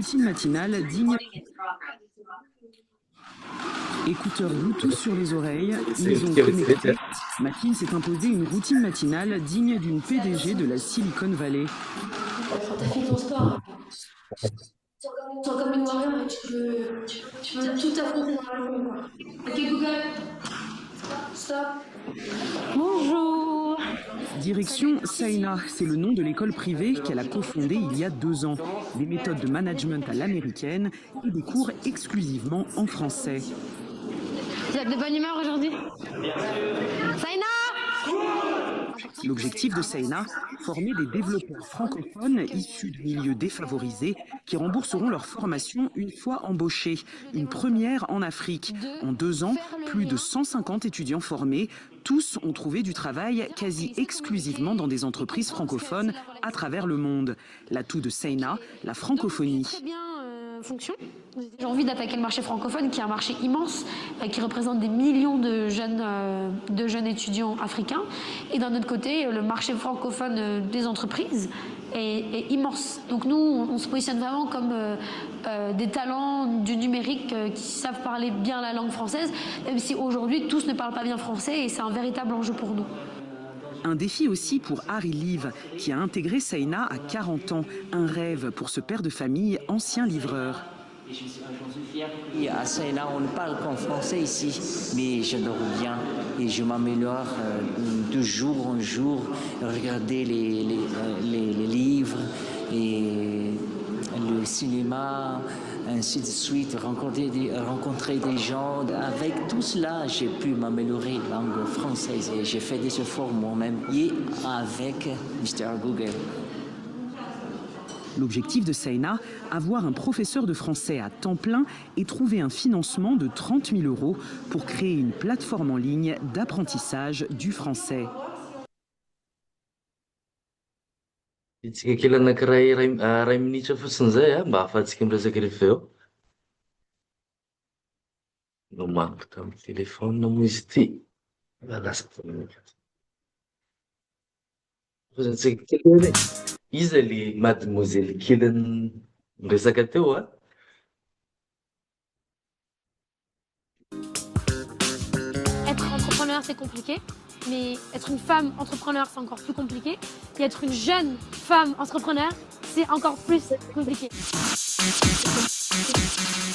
routine matinale digne. Écouteurs Bluetooth sur les oreilles, ils ont connecté. Makin s'est imposé une routine matinale digne d'une PDG de la Silicon Valley. T'as fait ton sport. T'es comme une warrior et tu peux tout affronter dans la journée, quoi. Ok Google, stop. Bonjour. Direction Saina, c'est le nom de l'école privée qu'elle a cofondée il y a 2 ans. Des méthodes de management à l'américaine et des cours exclusivement en français. Vous êtes de bonne humeur aujourd'hui? Saina! L'objectif de Saina, former des développeurs francophones issus de milieux défavorisés qui rembourseront leur formation une fois embauchés. Une première en Afrique. En 2 ans, plus de 150 étudiants formés. Tous ont trouvé du travail quasi exclusivement dans des entreprises francophones à travers le monde. L'atout de Saina, la francophonie. Fonction. J'ai envie d'attaquer le marché francophone, qui est un marché immense, qui représente des millions de jeunes étudiants africains. Et d'un autre côté, le marché francophone des entreprises est immense. Donc nous, on se positionne vraiment comme des talents du numérique qui savent parler bien la langue française, même si aujourd'hui tous ne parlent pas bien français, et c'est un véritable enjeu pour nous. Un défi aussi pour Harry Liv, qui a intégré Saina à 40 ans. Un rêve pour ce père de famille, ancien livreur. À Saina, on ne parle qu'en français ici, mais j'adore bien et je m'améliore de jour en jour. Regarder les livres et le cinéma, ainsi de suite, rencontrer des gens. Avec tout cela, j'ai pu m'améliorer la langue française et j'ai fait des efforts moi-même et avec Mr. Google. L'objectif de Saina, avoir un professeur de français à temps plein et trouver un financement de 30 000 € pour créer une plateforme en ligne d'apprentissage du français. Itsika kely anankiray ray minitra fotsiny zay mba ahafahantsika miresaka rehefa eo. No manko tamin'ny telefônina moa izy ty. Lasa fozantsika kely hoe iza le mademoiselle kely miresaka teo Être entrepreneur, c'est compliqué, mais être une femme entrepreneur, c'est encore plus compliqué. Et être une jeune femme entrepreneur, c'est encore plus compliqué. Je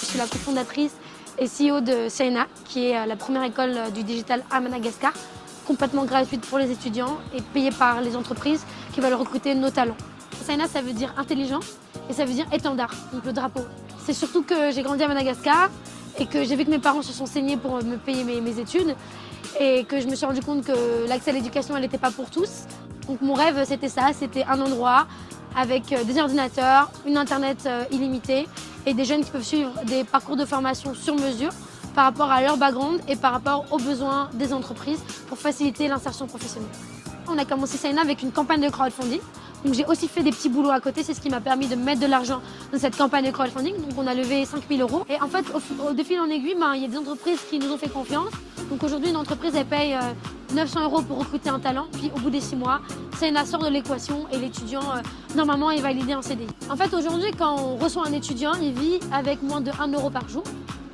suis la cofondatrice et CEO de Saina, qui est la première école du digital à Madagascar, complètement gratuite pour les étudiants et payée par les entreprises qui veulent recruter nos talents. Saina, ça veut dire intelligent et ça veut dire étendard, donc le drapeau. C'est surtout que j'ai grandi à Madagascar et que j'ai vu que mes parents se sont saignés pour me payer mes études et que je me suis rendu compte que l'accès à l'éducation, elle n'était pas pour tous. Donc mon rêve, c'était ça, c'était un endroit avec des ordinateurs, une internet illimitée et des jeunes qui peuvent suivre des parcours de formation sur mesure par rapport à leur background et par rapport aux besoins des entreprises pour faciliter l'insertion professionnelle. On a commencé Saina avec une campagne de crowdfunding. Donc j'ai aussi fait des petits boulots à côté, c'est ce qui m'a permis de mettre de l'argent dans cette campagne de crowdfunding. Donc on a levé 5 000 €. Et en fait, de fil en aiguille, il y a des entreprises qui nous ont fait confiance. Donc aujourd'hui, une entreprise, elle paye 900 € pour recruter un talent. Puis au bout des 6 mois, Saina sort de l'équation et l'étudiant, normalement, est validé en CDI. En fait, aujourd'hui, quand on reçoit un étudiant, il vit avec moins de 1 € par jour.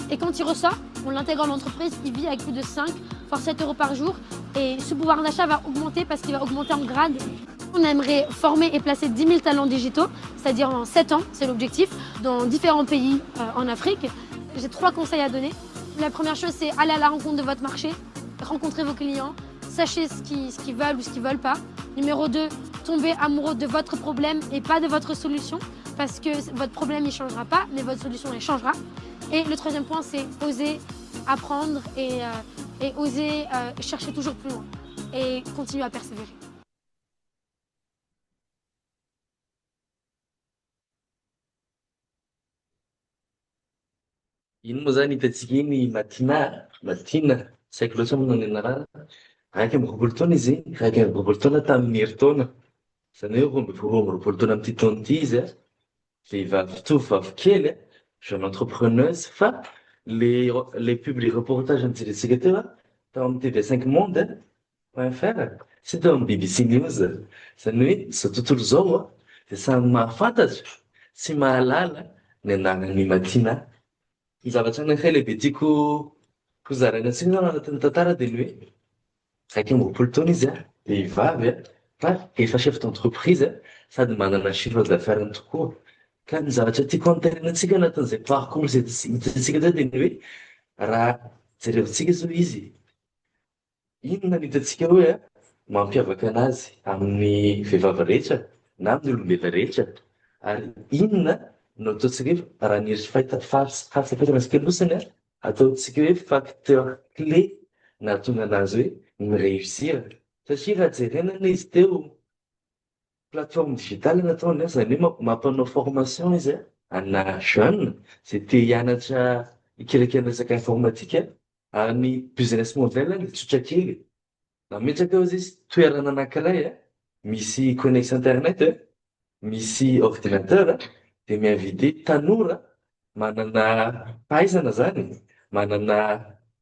Et quand il ressort, on l'intègre dans l'entreprise, il vit avec plus de 5 voire 7 € par jour. Et ce pouvoir d'achat va augmenter parce qu'il va augmenter en grade. On aimerait former et placer 10 000 talents digitaux, c'est-à-dire en 7 ans, c'est l'objectif, dans différents pays en Afrique. J'ai 3 conseils à donner. La première chose, c'est aller à la rencontre de votre marché, rencontrer vos clients, sachez ce qu'ils veulent ou ce qu'ils ne veulent pas. Numéro 2, tombez amoureux de votre problème et pas de votre solution, parce que votre problème, il ne changera pas, mais votre solution, elle changera. Et le troisième point, c'est oser apprendre et oser chercher toujours plus loin et continuer à persévérer. Ino moa zany hitantsika iny matina, tsy haiko loatra moa ny anarana. Raiky amby roapolo taona izy, raiky amby roapolo taona tamin'ny herintaona. Zany hoe roa amby roapolo taona amin'ity taona ity izy vehivavy tovovavy kely jeune entrepreneuse, fa les reportages nijerentsika teo tao amin'ny TV5 Monde.fr sy teo amin'ny BBC News. Zany hoe zao tontolo zao dia samy mahafantatra sy mahalala ny andanan'ny Matina. Ny zavatra anankiray lehibe tiako hozaraina antsika zao anatin'ny tantara dia ny hoe iraika amby roapolo taona izy vehivavy fa efa chef d'entreprise sady manana chiffre d'affaires tokoa. Ka ny zavatra tiako antarenantsika anatin'izay parcours izay hitantsika zao dia ny hoe raha jerevantsika zao izy, inona no hitantsika hoe mampiavaka anazy amin'ny vehivavy rehetra na amin'ny olombelona rehetra, ary inona no ataontsika hoe raha ny hery fahasafisafirantsika losiny ataontsika hoe facteur clé nahatonga anazy hoe mireusir. Satria raha jerenana izy teo plateforme digitale nataony zany hoe mampanao formation izy ana jeune izay te hianatra hikerakerana resaka informatika any business model ny tsotra kely. Nametraka ao izy toerana anankiray misy connexion internet misy ordinateur dia miinvite tanora manana fahaizana zany, manana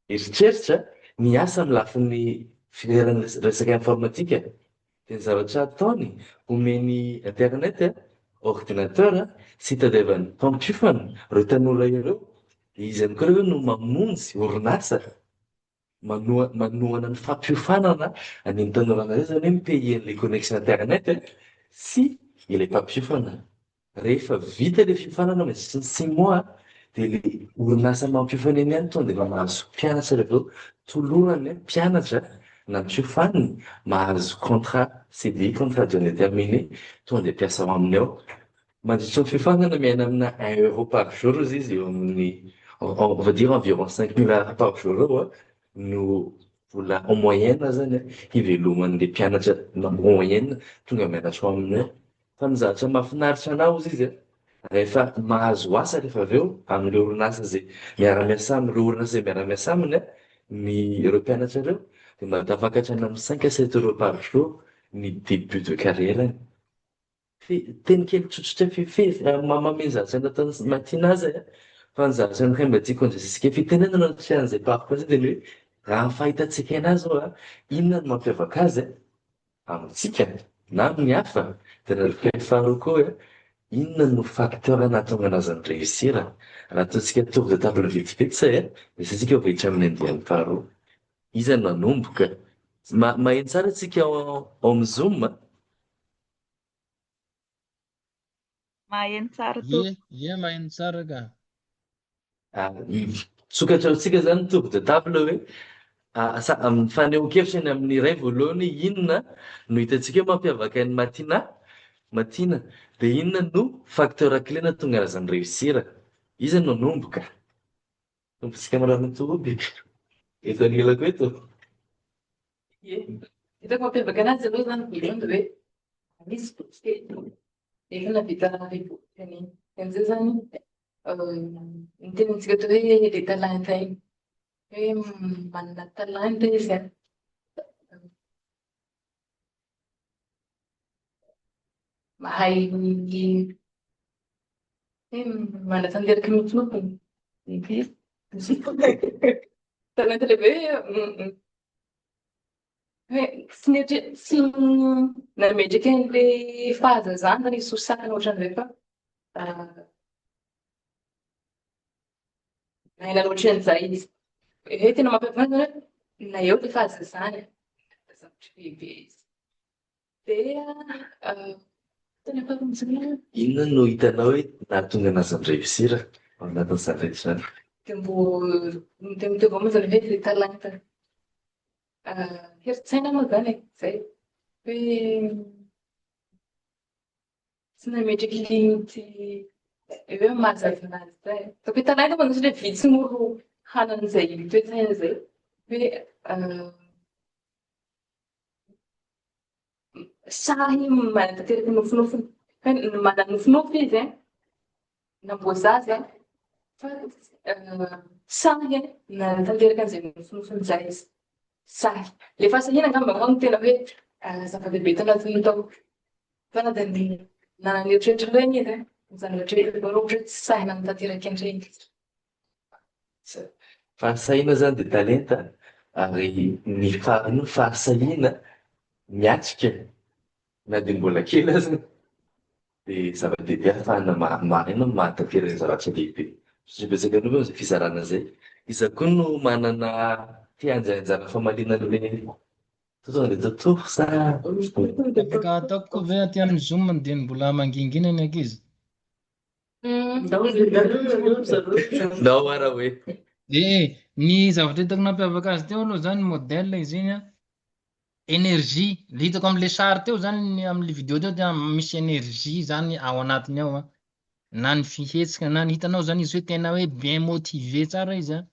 eritreritra miasa amin'ny lafin'ny filerana resaka informatika. Dia ny zavatra ataony omeny internet ordinateur sy tadiavany mpampifana ireo tanora ireo, izy ihany koa ireo no mamonjy orinasa manohana ny fampiofanana any amin'ny tanora an'izay zany hoe mi-payer an'ilay connexion internet sy ilay mpampiofana. Rehefa vita ilay fiofanana mandritra ny 6 mois dia ilay orinasa mampiofana eny ihany tonga dia efa mahazo mpianatra rehefa tolorany mpianatra na mpiofaniny mahazo contrat CDI, contrat durée déterminée, tonga dia mpiasa ao aminy ao. Mandritra ny fiofanana miaina amina 1 euro par jour izy eo amin'ny on va dire environ 5 000 par jour eo no vola en moyenne zany hiveloman'ilay mpianatra na moyenne tonga mianatra ao aminy ao. Fa ny zavatra mahafinaritra anao izy rehefa mahazo asa rehefa avy eo amin'ilay orinasa izay miara-miasa amin'ireo orinasa izay miara-miasa aminy ny ireo mpianatra ireo dia mba tafakatra any amin'ny 5 à 7 euros par jour ny début de carrière. Teny kely tsotsotra mamameny zavatra nataony Matina azy fa ny zavatra anankiray mba tiako andraisitsika fitenenana tsy an'izay parcours dia ny hoe raha ny fahitantsika anazy zao inona no mampiavaka azy amintsika na amin'ny hafa, dia ny faharoa koa inona no facteur nahatonga anazy ny réussir. Raha ataontsika tour de table vetivety say dia isika vohitra amin'ny andiany faharoa. Iza no manomboka? Maheno tsara antsika ao amin'ny Zoom. Maheno tsara Ie, maheno tsara ka. Sokatra antsika zany tour de table hoe fanehoan-kevitra ny amin'ny iray voalohany inona no hitantsika mampiavaka ny Matina dia inona no facteur clé nahatonga azy ny réussir. Iza no manomboka? Tombotsika marana toby eto anilako eto. Hitako mampiavaka anazy aloha zany voalohany dia hoe misy botsy efa navita reboty any amizay zany ny tenintsika atao hoe le talenta iny hoe manana talenta izy mahay hoe manatanteraka mihitsy talenta lehibe hoe tsy nametraka an'ilay fahazazana zany izy sosahana ohatran'izay fa naina ohatran'izay izy hoe tena mampiavaka zany hoe na eo ilay fahazazana zavatra lehibe izy dia tena faharoa inona no hitanao hoe nahatonga anazy ny réussir ao anatin'ny zavatra izany? dia mbo miteviteva moa zany hoe ilay talenta herin-tsaina moa zany zay hoe tsy nametraky limity hoe mahazava anazy zay. Tako hoe talenta moa zany hoe vitsy olo hanan'izay toe-tsaina zay hoe sahy manatanteraka nofinofiny hoe manana nofinofy izy namboazazy fa sahy manatanteraka an'izay nofinofiny zay izy. Sahy le fahasahina angamba moa no tena hoe zava-dehibe tanatin'ny tao fa na dia nanana ny eritreretra ireny izy izany eritreretra ohatra tsy sahy nanatanteraka an'ireny. Fahasahina zany dia talenta ary ny fahasahina miatrika na dia mbola kely aza Dia zava-dehibe ahafahana ino mahataterana zavatra lehibe. Satria betsaka an'olo izay fizarana izay. Iza koa no manana fianjahanjana famalinan'ilay tonga dia totoa sa Afaka ataoko koa ve aty amin'ny Zoom dia mbola mangingina ny ankizy. ndao ara hoe Ny zavatra hitako nampiavaka azy teo aloha zany modèle izy iny a, énergie. Le hitako am'le sary teo zany am'le vidéo teo dia misy énergie zany ao anatiny ao a. Na ny fihetsika na ny hitanao zany izy hoe tena hoe bien motivé tsara izy a.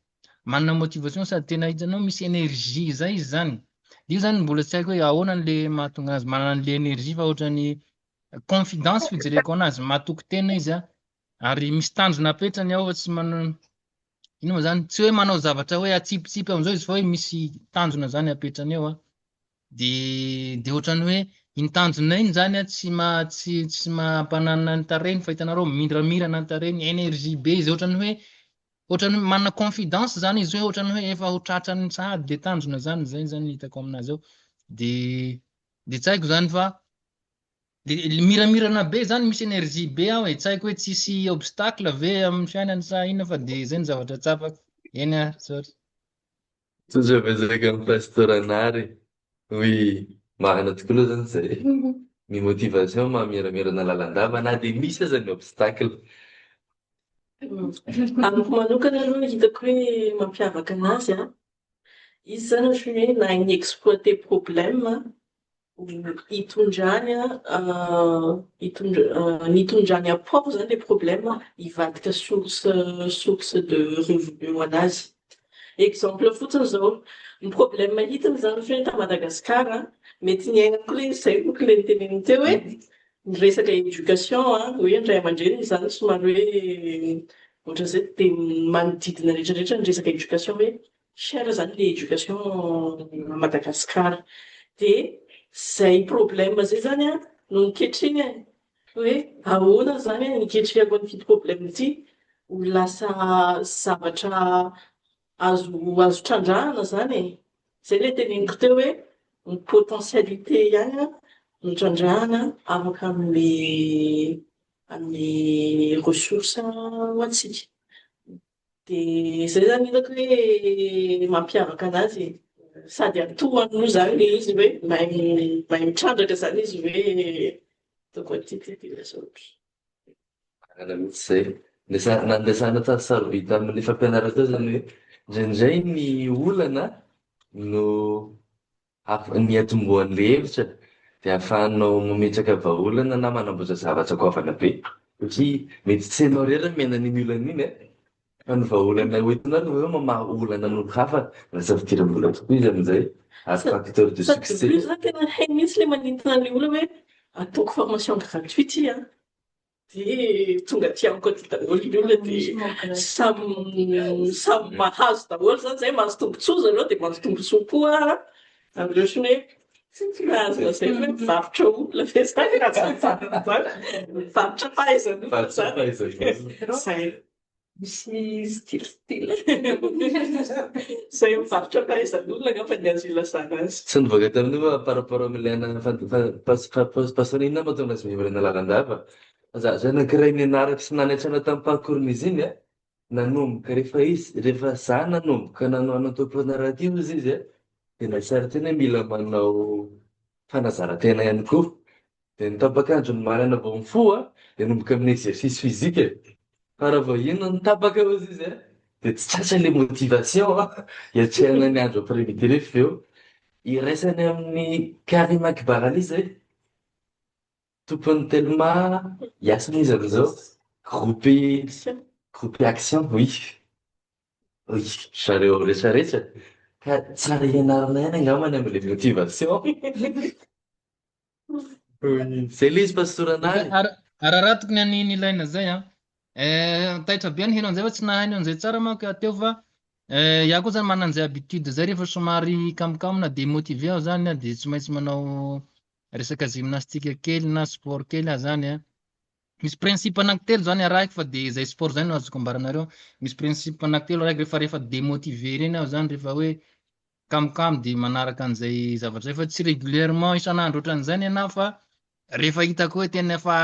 Manana motivation sady tena hitanao misy énergie zay izy zany. Io zany mbola tsy haiko hoe ahoana le mahatonga azy manana an'le énergie fa ohatrany confidence fijereko anazy, mahatoky tena izy a. Ary misy tanjona apetrany ao fa tsy manao ino moa zany tsy hoe manao zavatra hoe atsipitsipy am'zao izy fa hoe misy tanjona zany apetrany ao a. De ohatrany hoe iny tanjona iny zany a tsy mampanana ny tarehiny fa hitanareo miramirana ny tarehiny, énergie be izy ohatrany hoe manana confidence zany izy hoe ohatrany hoe efa ho tratrany sahady le tanjona zany, zay zany hitako aminazy ao. De tsy haiko zany fa le miramirana be zany misy énergie be ao e, tsy haiko hoe tsisy obstacle ve amin'ny fiainany sa inona fa de zay ny zavatra tsapako. Eny a, sorry. tsotra betsaka amin'ny pastoranary hoe mahana tokoa aloha zany zay. Ny motivation mamiramirana lalandava na dia misy aza ny obstacle. Amiko manokana aloha hitako hoe mampiavaka anazy a, izy zany ohatra hoe na ny exploiter problème hitondrany hitondrany apport zany le problème hivadika source de revenu ho anazy. Exemple fotsiny zao, ny problème hitany zany ohatra hoe ta Madagasikara mety ny aina koa le zay koa le niteneniny teo hoe ny resaka éducation hoe andray aman-dreny zany somary hoe ohatra zay dia manodidina rehetrarehetra ny resaka éducation hoe cher zany le éducation à Madagasikara. Dia zay problème zay zany no niketriny hoe ahoana zany niketrihako an'ity problème ity ho lasa zavatra azo trandrahana zany. Zay le teneniko teo hoe ny potentialité ihany no trandrahana afaka amin'ny ressource ho antsika. Dia zay zany hitako hoe mampiavaka anazy, sady atohany moa zany le izy hoe mahay mitrandraka zany izy hoe ataoko aty lasotro. Manana mihitsy zay. Nandesana sarobita amin'ny fampianarana teo zany hoe indraindray ny olana no niatombohan'le hevitra dia ahafahanao mametraka vahaolana na manamboatra zavatra goavana be. Satria mety tsy hainao rery miaina an'iny olana iny fa ny vahaolana hoentinao no hoe mamaha olana n'olo hafa lasa fidiram-bola tokoa izy amin'izay ary facteur de succès. Plus zany tena hay mihitsy le manintona le olona hoe ataoko formation gratuite dia tonga tiamiko aty daholo ny olona dia samy mahazo daholo zany zay mahazo tombontsoa zareo dia mahazo tombontsoa koa amin'ireo siny hoe azona zay hoe mivarotra olona ve zany mivarotra fahaizan'olona zany. Misy style zay mivarotra fahaizan'olona angamba ny azo ilazana azy. Tsy nivoaka tamin'io fa par rapport am'ilay pastorina mahatonga azy miverina lalandava. Za zay nankiray nianarako sy naniatrana tamin'ny parcours-n'izy iny nanomboka rehefa za nanomboka nanao entreprenariat izy dia nasary tena mila manao fanazara-tena ihany koa. Dia nitapakandro ny marina vao mifoha dia nomboka amin'ny exercice physique fa raha vao ino nitapaka ao izy dia tsy tratra le motivation hiatrehana ny andro après-midi rehefa eo iraisany amin'ny Karim Akbar Ali zay tompony telma hiasana izy amin'izao groupe action oui zareo rehetrarehetra ka tsara ianarana ihany angambany amin'le motivation. Zay le izy pastoranary. Araha tokony ny ilaina zay taitra be ny heno an'izay fa tsy nahaino an'izay tsara manko teo fa iaho koa zany manana an'izay habitude zay rehefa somary kamokamo de motivé aho zany dia tsy maintsy manao resaka gymnastique kely na sport kely zany misy principe anankitelo zany arahiko fa de zay sport zany no azoko ambaranareo. Misy principe anankitelo arahiko rehefa démotivé reny aho zany rehefa hoe kamokamo de manaraka an'izay zavatra zay fa tsy régulièrement isan'andro ohatran'izany ianao fa rehefa hitako hoe tena efa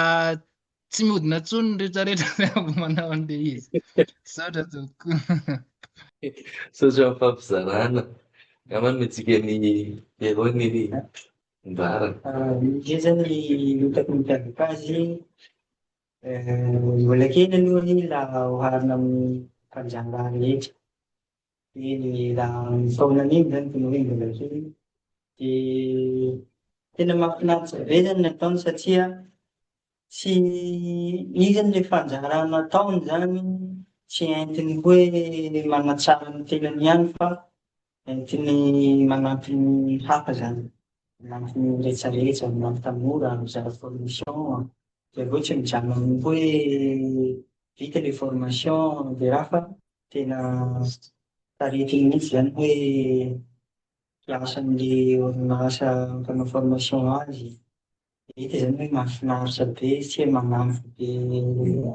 tsy mihodina tsony ny rehetrarehetra zay avy manao an'ilay izy. Saotra tokoa. Saotra ny fampizarana. Angambany metsika ny eroa ny mbara. Izy zany hitako mampiavaka azy, mbola kely aloha raha oharina amin'ny mpanjanga rehetra. Dia raha taonany iny zany tena hoe mbola kely. Dia tena mahafinaritra be zany nataony satria tsy izy zany le fanjara nataony zany tsy entiny hoe manatsara ny tenany ihany fa entiny manampy ny hafa zany. Manampy ny rehetrarehetra, manampy tanora, mizara formation. Dia avy eo tsy mijano amin'ny hoe vita le formation dia raha fa tena taretiny mihitsy zany hoe asan'le orinasa mpanao formation azy. Hita zany hoe mahafinaritra be sy hoe manampy be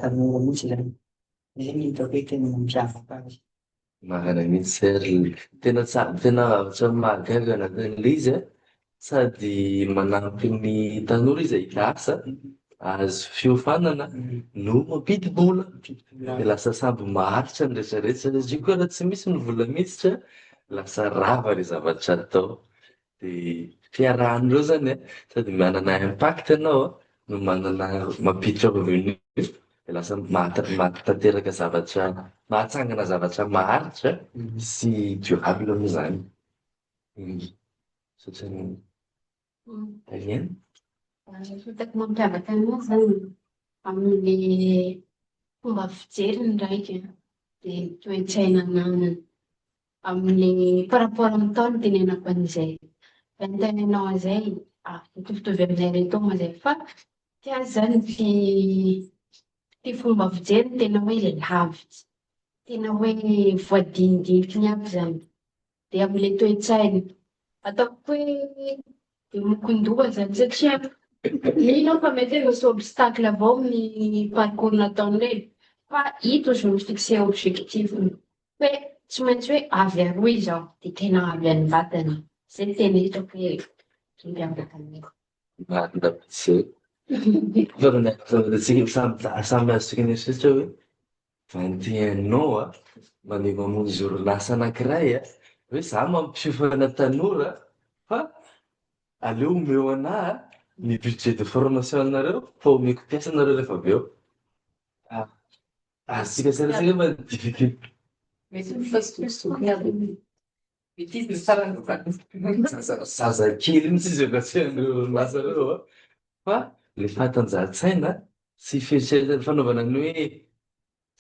tanora mihitsy zany. Izay no hitako hoe tena mampiavaka azy. Marina mihitsy sary tena tsara, tena zavatra mahagaga anatin'ilay izy a. Sady manampy ny tanora izy hiasa, azo fiofanana no mampidi-bola. Dia lasa samby maharitra ny rehetrarehetra satria koa raha tsy misy ny vola mihitsy lasa rava ilay zavatra atao. Dia fiarahan'ireo zany a, sady manana impact ianao a, no manana mampiditra revenu, dia lasa mahatanteraka zavatra, mahatsangana zavatra maharitra sy durable moa zany. Satria hitako mampiavaka anazy zany amin'le fomba fijeriny ndraiky dia toe-tsaina ananany amin'ny par rapport amin'ny taona tenenako an'izay. Fanontanianao izay mitovitovy aminay reto mazay fa tia zany ty fomba fijery tena hoe lavitra, tena hoe voadinidinika ny aby zany. Dia amin'le toe-tsaina ataoko hoe lokon-doha zany satria mino fa mety hoe misy obstacle avao amin'ny parcours nataony reny fa ito izy no fixe objectif-ny hoe tsy maintsy hoe avy aroa izaho dia tena avy any vatana. Zay tena hitako hoe mampiavaka anay. Marina mihitsy. Fanatsika samy azontsika ny eritreretra hoe 21 ans a, maneho mamonjy orinasa anankiray a, hoe za mampiofana tanora fa aleo omeo anahy ny budget de formation anareo fa omeko piasa anareo rehefa avy eo. Azontsika serasera ma difficulté. Zazakely mihitsy izy ampiasain'ireo orinasa ireo a, fa le fanatanjahan-tsaina sy fieritreretana fanaovana ny hoe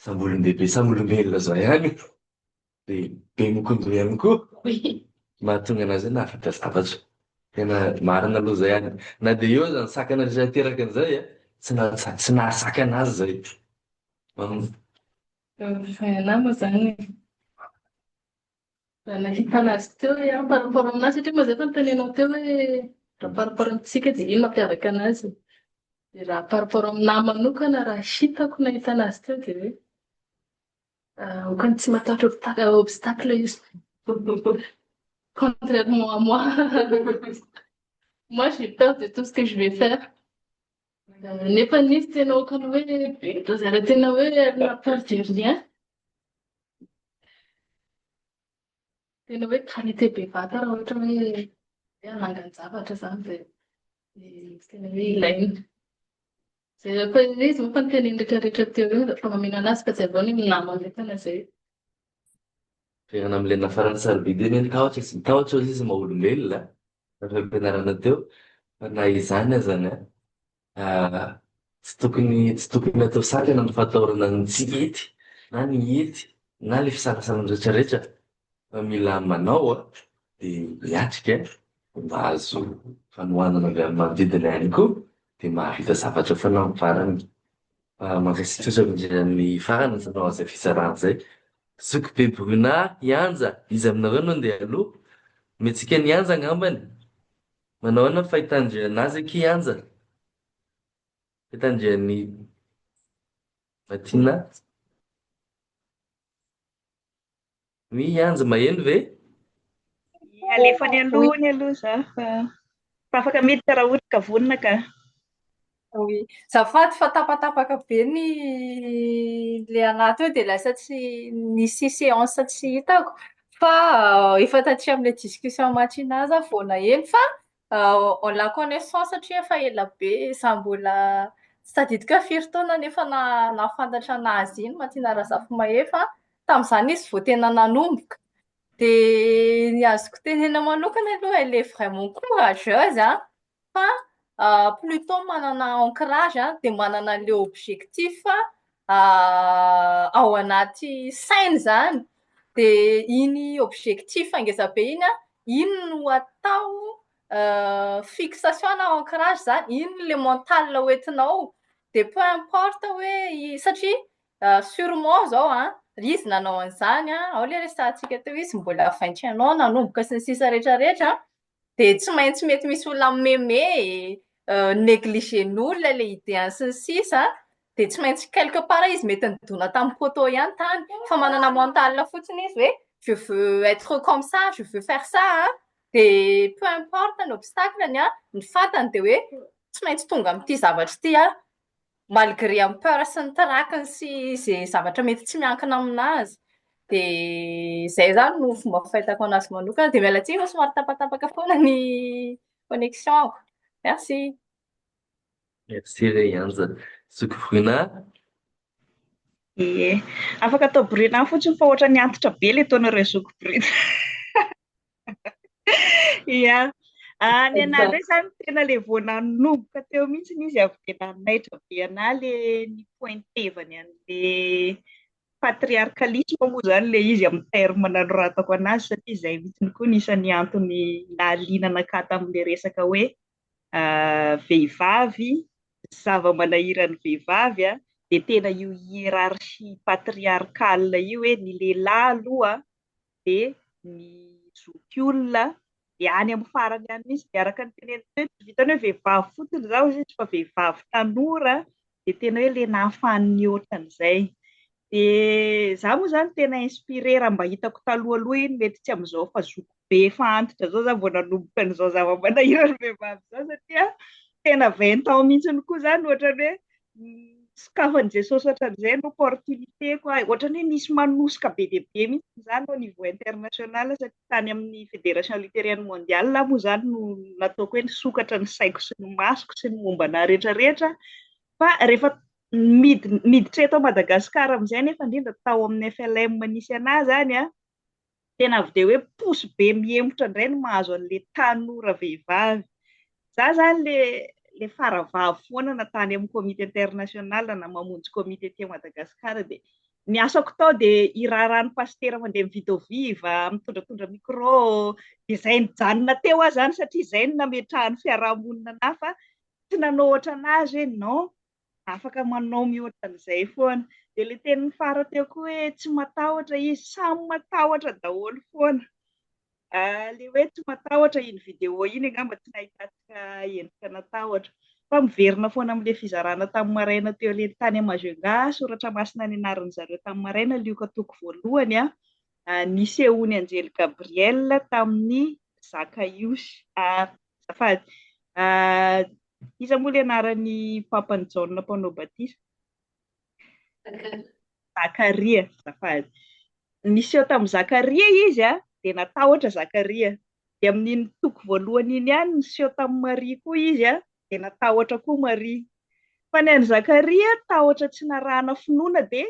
samby olon-dehibe samy olombelona zao ihany dia be mokon-doha ihany koa mahatonga anazy hoe nahavita zavatra. Tena marina aloha zay ihany. Na dia eo zany sakana rehetra teraka an'izay a, tsy nahasaka anazy zay. Anahy moa zany raha nahita anazy teo hoe par rapport aminazy satria moa zay efa notenenao teo hoe raha par rapport amintsika dia ino mampiavaka anazy. Dia raha par rapport aminahy manokana raha hitako nahita anazy teo dia hoe ohatran'ny tsy matahotra obstacle izy. Contrairement à moi. Moi, j'ai peur de tout ce que je vais faire. Nefa nisy tena ohatran'ny hoe be zara tena hoe na peur de rien. Tena hoe qualité bevata raha ohatra hoe hanangan-javatra zany dia tena hoe ilaina. Zay fa izy moa fa niteneny rehetrarehetra teo io fa mameno anazy fa tsy avao ny namany tena zay. Fiainana amin'ilay nafarana sarobidy eny ka ohatra izy maha olombelona rehefa ampianarana teo fa na izany azany a, tsy tokony atao sakana ny fatahorana ny tsy hety na ny hety na le fisalasalana rehetrarehetra fa mila manao a dia miatrika mba azo fanohanana avy amin'ny manodidina ihany koa dia mahavita zavatra fanao amin'ny farany. Mankasitratra indrindra ny farany sanao azay fizarana izay. Zoky be Bruna, Ianja, izy aminareo no andeha aloha. Metsika ny Ianja angambany. Manao ahoana ny fahitandrena azy aky Ianja? Fahitandren'ny Matina. Oui, Ianja maheno ve? Alefany aloha za fa afaka miditra raha ohatra ka vonona ka. Oui. Zafady fa tapatapaka be le anaty eo de lasa tsy nisy séance tsy hitako. Fa efa taty am'le discussion matinale za vao naheno fa on la connaissance satria efa ela be za mbola tsy tadidika firy taona nefa nahafantatra anazy iny Matinara Zafy fa tam'zany izy vao tena nanomboka. De ny azoko tenena manokana aloha elle est vraiment courageuse hein. Fa plutôt manana ancrage de manana le objectif ao anaty sainy zany. De iny objectif ngeza be iny no atao fixation na ancrage zany, iny le mental hoentinao. De peu importe hoe satria sûrement zao izy nanao an'izany ao le resahantsika teo izy mbola 21 ans nanomboka sy ny sisa rehetrarehetra de tsy maintsy mety misy olona meme négligen'olona le idéany sy ny sisa de tsy maintsy quelque part izy mety nidona tamin'ny poteau ihany tany fa manana mental fotsiny izy hoe je veux être comme ça, je veux faire ça de peu importe ny obstacle-ny ny fantany de hoe tsy maintsy tonga amin'ity zavatra ity malgré amin'ny peur sy ny trakiny sy zay zavatra mety tsy miankina aminazy. De zay zany no fomba fahitako anazy manokana de miala tsiny somary tapatapaka foana ny connexion. Merci. Merci Rayanja. Zokivorina. Ie, afaka atao borina fotsiny fa ohatra ny antitra be le taonareo zokiborina. Ia. Ny anazy zany tena le vao nanomboka teo mihitsy izy avy tena naitra be ana le ny pointevany an'le patriarkalisme moa zany le izy amin'ny terme nanoratako anazy satria izay mihitsy koa nisany antony nahaliana nakà tamin'le resaka hoe vehivavy zava-manahirany vehivavy de tena io hiérarchie patriarcale io hoe ny lehilahy aloha de ny zoky olona de any amin'ny farany any mihitsy de araka ny teneny teo tsy vitany hoe vehivavy fotsiny zao izy fa vehivavy tanora de tena hoe le nahafahan'ny ohatran'izay. De za moa zany tena inspiré raha mba hitako talohaloha iny mety tsy am'izao fa zoko be efa antitra zao za vao nanomboka an'izao zava-manahirany vehivavy zao satria tena 20 ans mihitsiny koa zany ohatran'ny hoe sokafan'i Jesosy ohatran'izay l'opportunité koa ohatran'ny hoe nisy manosika be dia be mihitsy zany au niveau international satria tany amin'ny fédération luthérienne mondiale moa zany no nataoko hoe nisokatra ny saiko sy ny masoko sy ny mombana rehetrarehetra fa rehefa miditra eto Madagasikara amin'izay nefa indrindra tao amin'ny FLM nisy anazy zany tena avy de hoe posy be mihemotra indray no mahazo an'le tanora vehivavy. Za zany le faravavy foana na tany amin'ny comité international na mamonjy comité ty Madagasikara de ny asako tao de irarahan'ny pastera mandeha mividy viva mitondratondra micro de zay nijanona teo aho zany satria zay no nametrahan'ny fiarahamonina ana fa tsy nanao ohatra anazy hoe non afaka manao mihoatran'izay foana de le tenin'ny fara teo koa hoe tsy matahotra izy samy matahotra daholo foana. Le hoe tsy matahotra iny vidéo iny angamba tsy nahitatsika endrika natahotra fa miverina foana amin'le fizarana tamin'ny maraina teo le tany Majunga soratra masina ny anaran'ny zareo tamin'ny maraina lioka toko voalohany nisehoany Angely Gabriel tamin'ny Zakaios azafady iza moa le anaran'ny papany Jaune mpanao batisa Zakaria azafady niseho tamin'ny Zakaria izy de natahotra Zakaria de amin'iny toko voalohany iny ihany niseho tamin'ny Maria koa izy de natahotra koa Maria fa ny an'ny Zakaria tahotra tsy narahana finoana de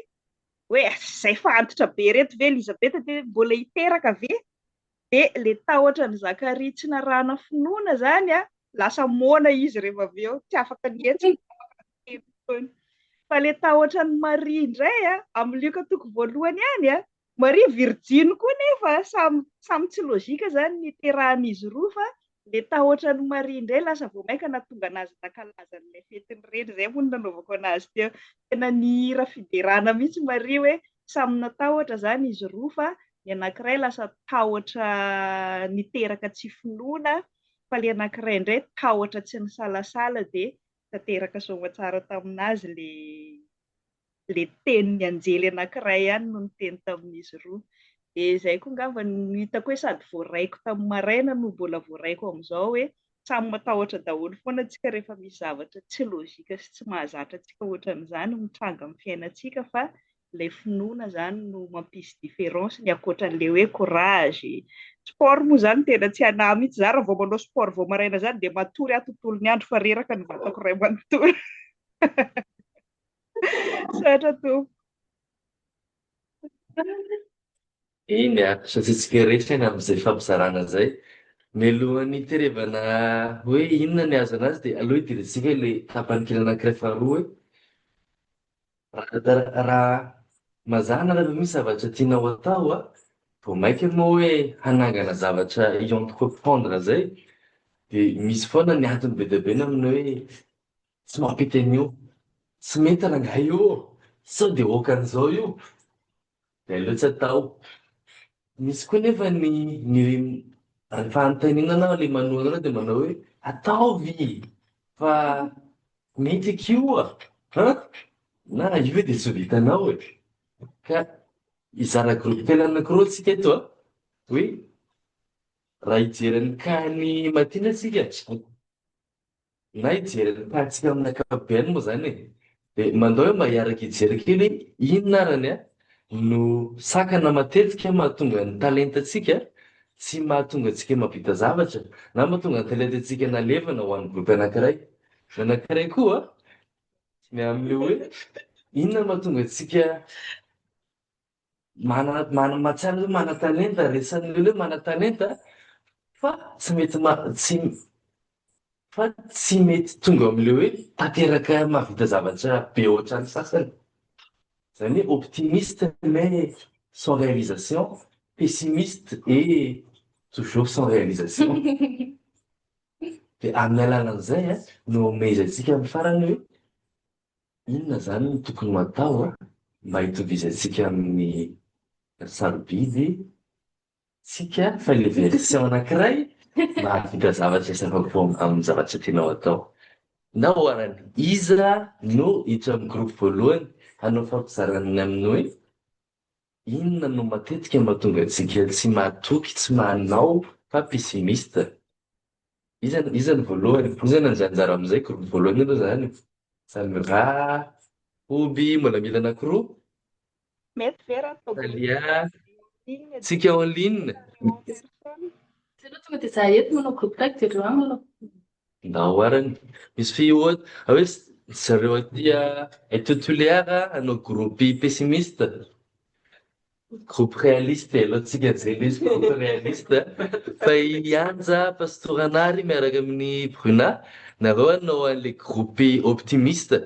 hoe zay fa antitra be reto ve Elizabeta de mbola hiteraka ve de le tahotra ny Zakaria tsy narahana finoana zany lasa mona izy rehefa avy eo tsy afaka nietsika fa le tahotra ny Maria indray amin'ny lioka toko voalohany ihany Maria Virgine koa nefa samy tsy logika zany niterahan'izy roa fa le tahotra ny Maria indray lasa vao maika natonga anazy nankalaza an'ilay fetiny reny zay moa nanaovako anazy teo tena nihira fiderana mihitsy Maria hoe samy natahotra zany izy roa fa ny anankiray lasa tahotra niteraka tsy finoana fa le anankiray indray tahotra tsy nisalasala de tanteraka soamatsara taminazy le tenin'ny anjely anankiray ihany no niteny tamin'izy roa de zay koa ngamba no hitako hoe sady voaraiko tamin'ny maraina no mbola voaraiko amin'izao hoe samy matahotra daholo foana antsika rehefa misy zavatra tsy lôjika sy tsy mahazatra antsika ohatran'izany mitranga amin'ny fiainantsika fa ilay finoana zany no mampisy différence ny ankoatran'ilay hoe courage. Sport moa zany tena tsy anahy mihitsy za raha vao manao sport vao maraina zany dia matory aho tontolon'ny andro fa reraka ny vatako ray manontolo. Satra tompo. Iny satria tsika rehetra eny amin'izay fampizarana zay. Mialohan'ny iterevana hoe inona ny azo anazy dia aleo idirantsika ilay tapankely anankiray faharoa hoe raha mazàna rehefa misy zavatra tianao atao vao maika moa hoe hanangana zavatra entreprendre zay dia misy foana ny antony be dia be ny aminy hoe tsy mampety an'io, tsy mety ananga io, sao dia okan'izao io, dia aleo tsy atao. Misy koa nefa ny rehefa anontaninana ilay manohana anao dia manao hoe ataovy fa mety akio na io dia tsy ho vitanao ka hizara groupe tena anankiroa antsika eto hoe raha hijery ny kahiny matiana antsika na hijery ny kahantsika amin'ny ankapobeny moa zany dia mandao hoe mahiaraka hijery kely inona arany no sakana matetika mahatonga ny talentantsika tsy mahatonga antsika mahavita zavatra na mahatonga ny talentantsika nalevana ho an'ny groupe anankiray. Ny anankiray koa ny amin'ilay hoe inona mahatonga antsika mahatsara hoe mana-talenta, resan'ilay hoe mana-talenta fa tsy mety tsy mety tonga amin'ilay hoe tanteraka mahavita zavatra be ohatran'ny sasany. Zany hoe optimiste mais sans réalisation, pessimiste et toujours sans réalisation. Dia amin'ny alalan'izay no omezantsika amin'ny farany hoe inona zany no tokony atao mba hitovizantsika amin'ny sarobidy tsika fa ilay version anankiray mahavita zavatra isafako amin'ny zavatra tianao atao. Na oharany iza no hiditra amin'ny groupe voalohany hanao fampizarana amin'ny hoe inona no matetika mahatonga antsika tsy mahatoky, tsy mahanao fa pessimiste. Iza ny voalohany, iza ny anjanjara amin'izay groupe voalohany aloha zany. Izany raha hobby mbola mila anankiroa Mety vera Talia tsika en ligne. Aloha tonga dia za eto manao groupe raiky dia ireo manao. Nahoarany misy fi ohatra hoe zareo aty Etoile hanao groupe pessimiste, groupe réaliste aloha tsika jery izy groupe réaliste fa Anja Pastoranary miaraka amin'ny Bruna nareo hanao an'ilay groupe optimiste.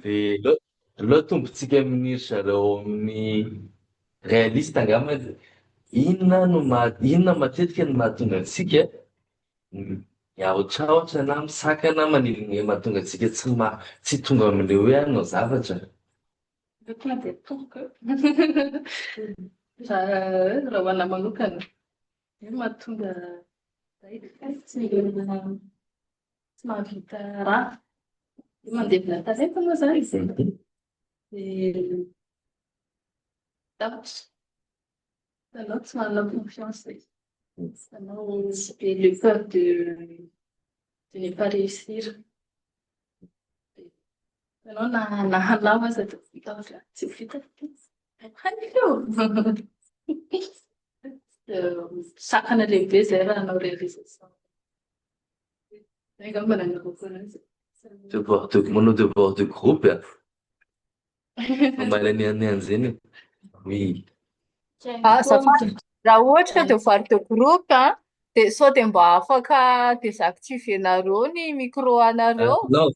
Dia aleo tombontsika amin'ny zareo amin'ny réaliste angambany inona matetika no mahatonga antsika miaotraotra na misakana manilina mahatonga antsika tsy tonga amin'ilay hoe hanao zavatra. Tonga dia tonga. Raha ho anahy manokana io mahatonga tsy mahavita raha. Io mandevina talenta moa zany. Dia ianao tsy manana confiance. Ianao le peur de ne pas réussir. Ianao na hanao aza dia vita ohatra tsy vita. Sakana lehibe zay raha hanao réalisation. Zay angamba no agnanaovako anazy. Manao devoir de groupe mahalany an'izany. Oui. Azafady, raha ohatra devoir de groupe dia sao dia mba afaka désactiver-nareo ny micro anareo. Non,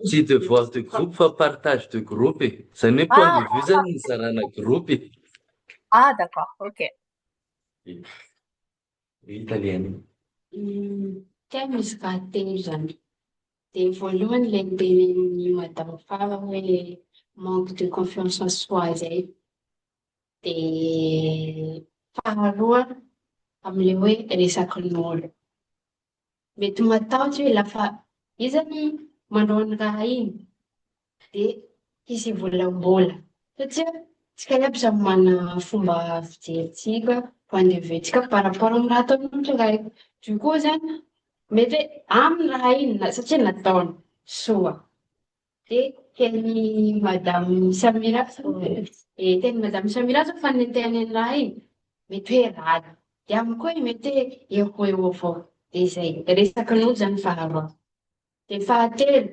tsy devoir de groupe fa partage de groupe. Zany hoe point de vue zany nizarana groupe. Ah, d'accord, ok. Italiana. Tia misy vahateny zany. Dia voalohany ilay nitenin'ny madame Fava hoe manque de confiance en soi zay. Dia faharoa amin'ilay hoe resakin'olo. Mety matahotra hoe lafa izany manao ny raha iny dia izy volambola. Satria tsika iaby samy mana fomba fijerintsika fandeventsika par rapport amin'ny raha ataon'olo raiky. Du coup zany mety hoe amin'ny raha iny satria nataony soa. De teny madame Samira teny madame Samira zao fanentehany any raha iny mety hoe raly. De aminy koa mety hoe eo avao. De zay resakan'olo zany faharoa. De fahatelo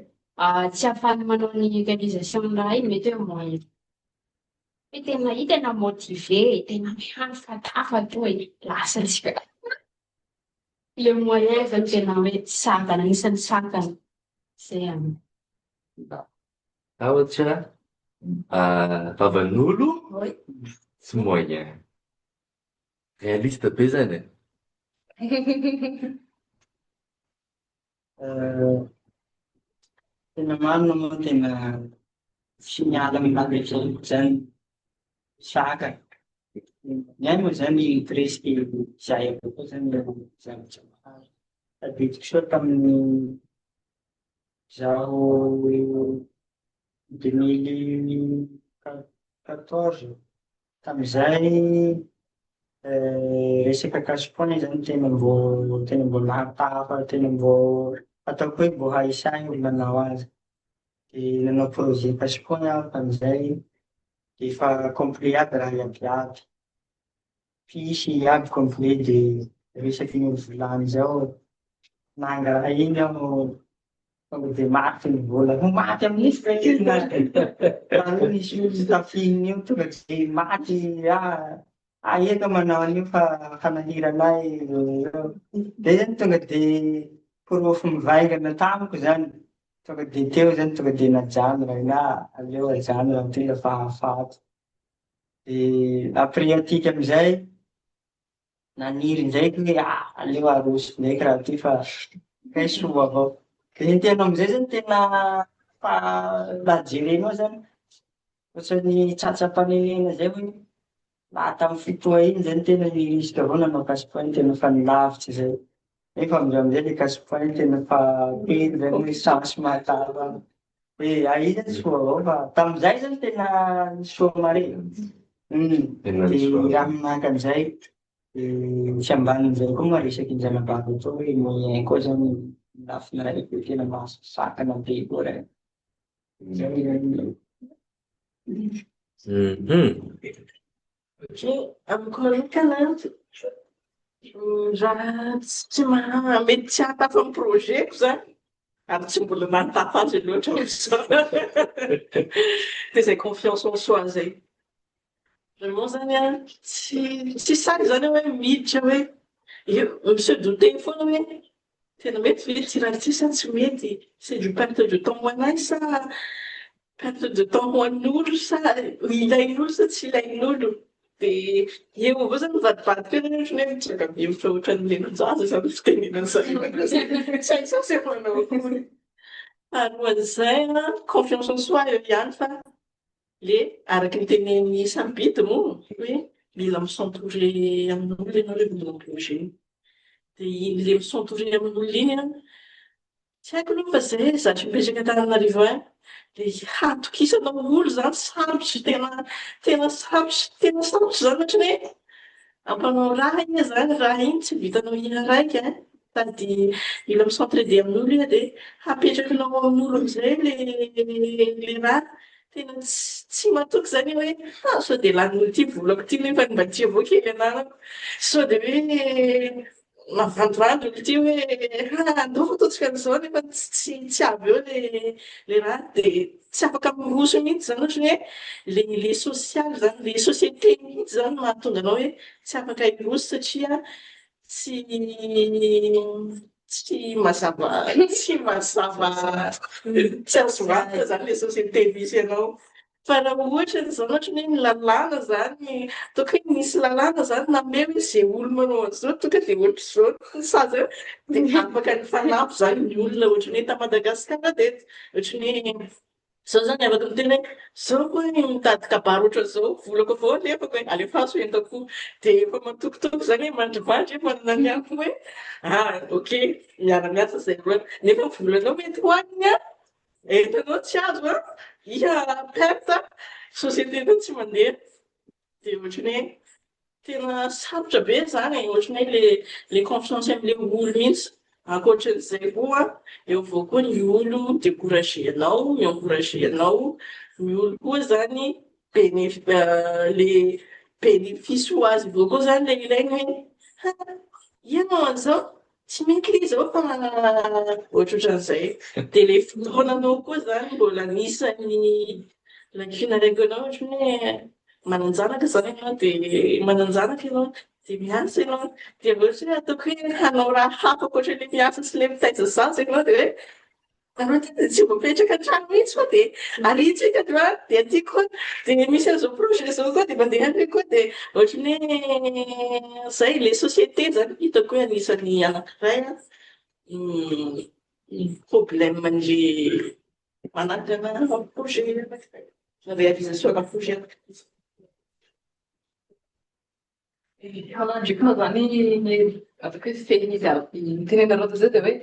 tsy ahafahany manao ny organisation raha iny mety hoe moyen. Tena motivé, tena mihafatafat hoe lasa tsika. Le moyen zany tena hoe sakana, anisan'ny sakana. Zay any. Ohatra vavan'olo tsy moyen. Réaliste be zany Tena marina moa tena tsy miala amin'ny zany saka. Ny ahy moa zany presque zay avao zany zavatra mahazo. Tadidiko soa tamin'ny zaho 2014 tamizay resaka casse-point zany tena mbô nahatafa, tena mbô ataoko hoe mbô haisainy olo nanao azy. De nanao projet casse-point aho tamizay de efa complet aby raha iabiaby. Pisy aby complet de resaky ny olo volany zao nanga raha iny aho tonga de maty ny vola. Ho maty amin'isy fa io na nisy olo tafin'io tonga de maty eka manao an'io fa nahiranay. De zany tonga de porofo mivaingana tamiko zany. Tonga de teo zany tonga de najano raha ina aleo ajano raha ty efa afaty. De après atiky amizay naniry ndraiky hoe aleo aroso ndraiky raha ty fa kay soa avao. De ny tena amizay zany tena fa raha jerenao zany ohatrany tsatsa-panenena zay hoe laha tamin'ny fotoa iny zany tena nirisika avao nanao casse-point tena fa nilavitsy zay. Nefa amizay le casse-point tena fa pely zany hoe chance mahatava hoe ai zany soa avao fa tamizay zany tena soa mare. De raha manahaka anizay tsy ambanin'izay koa moa resaky njanababy atao hoe moyen koa zany lafiny raiky tena mahasakana be koa raiky. Zay zany. Amiko manokana raha tsy mety tsy ahatafa amin'ny projet-ko zany ary tsy mbola nahatafa azy loatra zao. De zay confiance en soi zay. Vraiment zany tsy saky zany hoe miditra hoe se douter foana hoe tena mety ve ty raha ty sa tsy mety, c'est du perte de temps ho anahy sa perte de temps ho an'olo sa ilain'olo sa tsy ilain'olo. De eo avao zany mivadibadiky hoe ohatrany hoe mitranga hevitra ohatran'ny lenin-jaza zany fitenenan'izay. Zay sasy manao akory. Alohan'izay confiance en soi eo ihany fa le araky ny tenen'ny sambidy moa hoe mila misentourer amin'olo ianao le mila projet. De iny le misentourer amin'olo iny tsy haiko aloha fa zay zatra mipetraka Antananarivo any le hatokisanao olo zany sarotsy tena sarotsy zany ohatrany hoe ampanao raha iha zany raha iny tsy vitanao iha raiky sady mila misentrer amin'olo iha de hapetrakinao amin'olo amizay le raha tena tsy matoky zany hoe sao de lanin'olo ty volako ty nefa mba ty avao kely ananako, sao de hoe mavandivandy olo ty hoe andao fataontsika an'izao nefa tsy avy eo le raha de tsy afaka miroso mihitsy zany ohatrany hoe le social zany le société mihitsy zany mahatonga anao hoe tsy afaka hiroso satria tsy mazava tsy azo antoka zany le société misy anao. Fa raha ohatran'izao ohatrany hoe lalàna zany toka hoe misy lalàna zany name hoe zay olo manao an'izao tonga de ohatr'izao sazy de afaka ny fanampy zany ny olona ohatrany hoe ta Madagasikara teto ohatrany hoe zao zany afaka miteny hoe zao koa mitady kabary ohatran'izao volako avao alefako hoe alefaso entako de efa matokitoko zany hoe mandrivandry efa nanyanko hoe ok miara-miasa zay loatra nefa volanao mety hoaniny entanao tsy azo iha perte société-nao tsy mandeha dia ohatrany hoe tena sarotra be zany ohatrany hoe le confiance amin'ilay olo mihitsy. Ankoatran'izay koa eo avao koa ny olo découragé anao, mi-encouragé anao, ny olo koa zany le bénéfice ho azy avao koa zany le ilainy hoe ianao an'izao tsy mety izy ao fa ohatrohatran'izay. Dia le fotoananao koa zany mbola anisan'ny lacune araiky anao ohatrany hoe mananjanaka zany ianao dia mananjanaka ianao dia miasa ianao dia ohatry hoe ataoko hoe hanao raha hafa ankoatran'le miasa sy le mitaiza zaza ianao dia hoe anao tsy voapetraka an-trano mihitsy fa dia alitsika dia aty koa dia misy an'izao projet zao koa dia mandeha ary koa dia ohatrany hoe zay le société zany hitako hoe anisan'ny anankiray problème-n'le manakana projet anankiray na réalisation na projet anankiray. Ndraiky moa zany afaka hoe fehiny izy aby nitenenareo teo zay dia hoe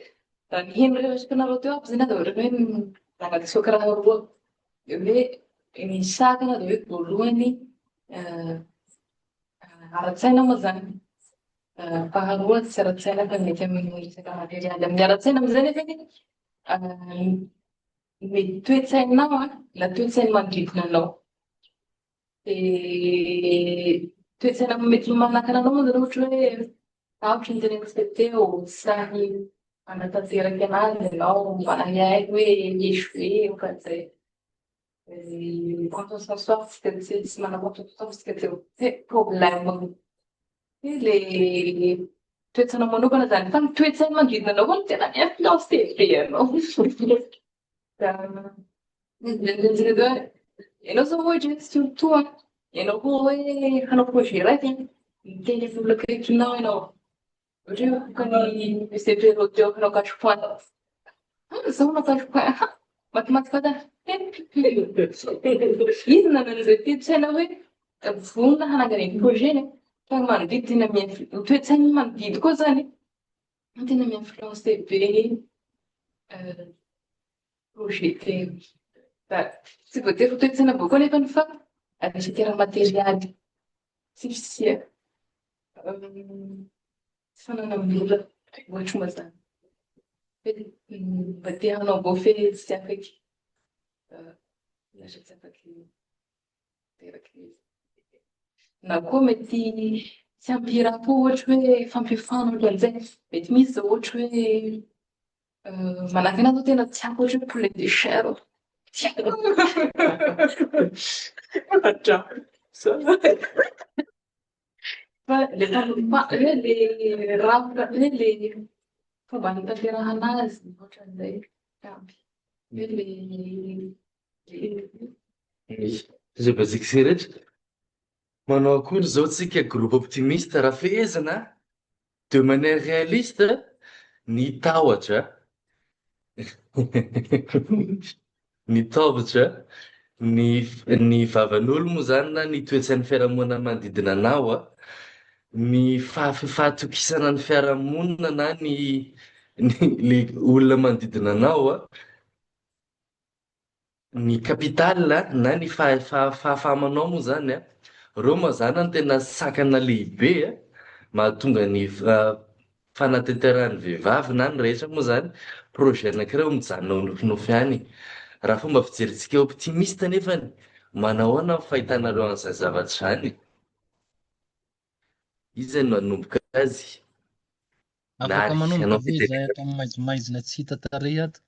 raha niheno resaka nareo teo aby zany dia ohatrany hoe nagadiso karaha roa dia hoe ny sakana dia hoe voalohany ara-tsaina moa zany, faharoa tsy ara-tsaina fa mety amin'ny resaka materialy. Amin'ny ara-tsaina amizay nefany ny toe-tsainao na toe-tsainy manodidina anao. Toe-tsaina mety manakana anao moa zany ohatra hoe sarotra ny tenenitsika teo, sahy manatanteraky anazy ianao, manahiahy hoe échoué ohatr'izay. Confiance en soi tsy manam-confiance teo. Problème le toe-tsaina manokana zany fa ny toe-tsaina manodidina anao koa no tena mi-influencé be anao. Ianao zao ohatra surtout ianao koa hoe hanao projet raiky miteny amin'ny olona akaikinao ianao. Ohatra hoe bokany CPRO teo hanao 4 points. Zaho hanao 4 points. Matematika daholo. Izy nanan'izay toe-tsaina hoe vonona hanangan'ny projet fa manodidina ny toe-tsaina manodidy koa zany tena mi-influencé be projet teo. Tsy voatery toe-tsaina avao koa nefany fa resaka raha materialy tsy fananam-bola ohatra moa zany. Mba te hanao mbô fe tsy afaky lasa tsy afaky teraky na koa mety tsy ampirapo ohatra hoe fampiofanao ohatran'izay mety misy zao ohatra hoe manahaka anazy zao tena tiako ohatra hoe poulet de chair fa le raha le fomba nitanterahana azy ohatran'izay ampy hoe le zay bazika sy rehetra manao akory zao tsika groupe optimiste raha fehezana de manière réaliste ny tahotra ny tahotra ny vavan'olo moa zany na ny toe-tsain'ny fiarahamonina manodidina anao ny fahatokisana ny fiarahamonina na le olona manodidina anao ny capital na ny fahafahamanao moa zany reo moa zany ny tena sakana lehibe mahatonga ny fanatanterahany vehivavy na ny rehetra moa zany projet anankiray mijanona ao nofinofy any. Raha fomba fijeritsika optimiste nefany manahoana ny fahitanareo an'izay zavatra zany? Izy no hanomboka azy. Afaka manomboka ve zay atao maizimaizina tsy hita tarehy ato?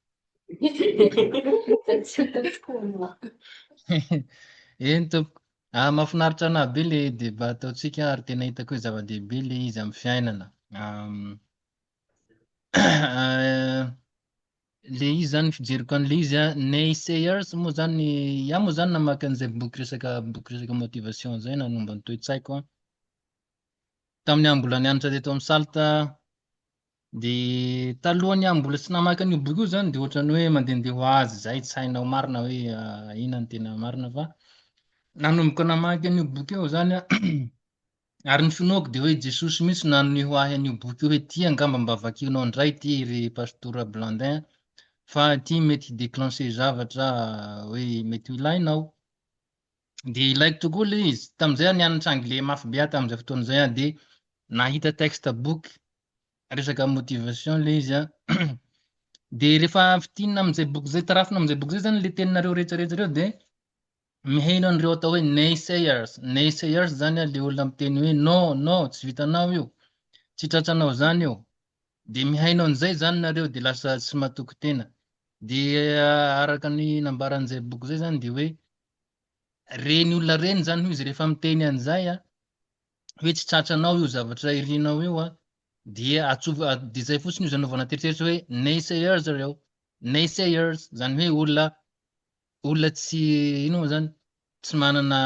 Eny tompoko. Mahafinaritra anahy be le débat ataontsika ary tena hitako hoe zava-dehibe le izy amin'ny fiainana. Le izy zany fijeriko an'le izy naysayers moa zany iaho moa zany namaky an'izay boky resaka motivation zay nanomba ny toe-tsaiko tamin'ny aho mbola nianatra teto amin'ny salta de talohany aho mbola tsy namaky an'io boky io zany de ohatrany hoe mandehandeha ho azy zay tsy hainao marina hoe ina ny tena marina fa nanomboka namaky an'io boky io zany ary ny finoako de hoe Jesosy mihitsy nanome ho ahy an'io boky io hoe ty angamba mba vakianao indray ty ry pastora Blandin fa ty mety déclencher zavatra hoe mety ho ilainao De ilaiko tokoa le izy. Tam'izay nianatra anglais mafy be tam'izay fotoan'izay de nahita textbook resaka motivation le izy de rehefa fitinina am'izay boky zay tarafina am'izay boky zay zany le teninareo rehetrarehetra reo de miheno an'ireo atao hoe naysayers. Naysayers zany le olona miteny hoe non, tsy vitanao io, tsy tratranao zany io. De mihaino an'izay zany nareo de lasa tsy matoky tena. De araka ny nambaran'izay boky zay zany de hoe reny olona reny zany hoy izy rehefa miteny an'izay hoe tsy tratranao io zavatra irinao io dia de zay fotsiny io zanaovana teritseritra hoe naysayers reo. Naysayers zany hoe olona tsy ino moa zany tsy manana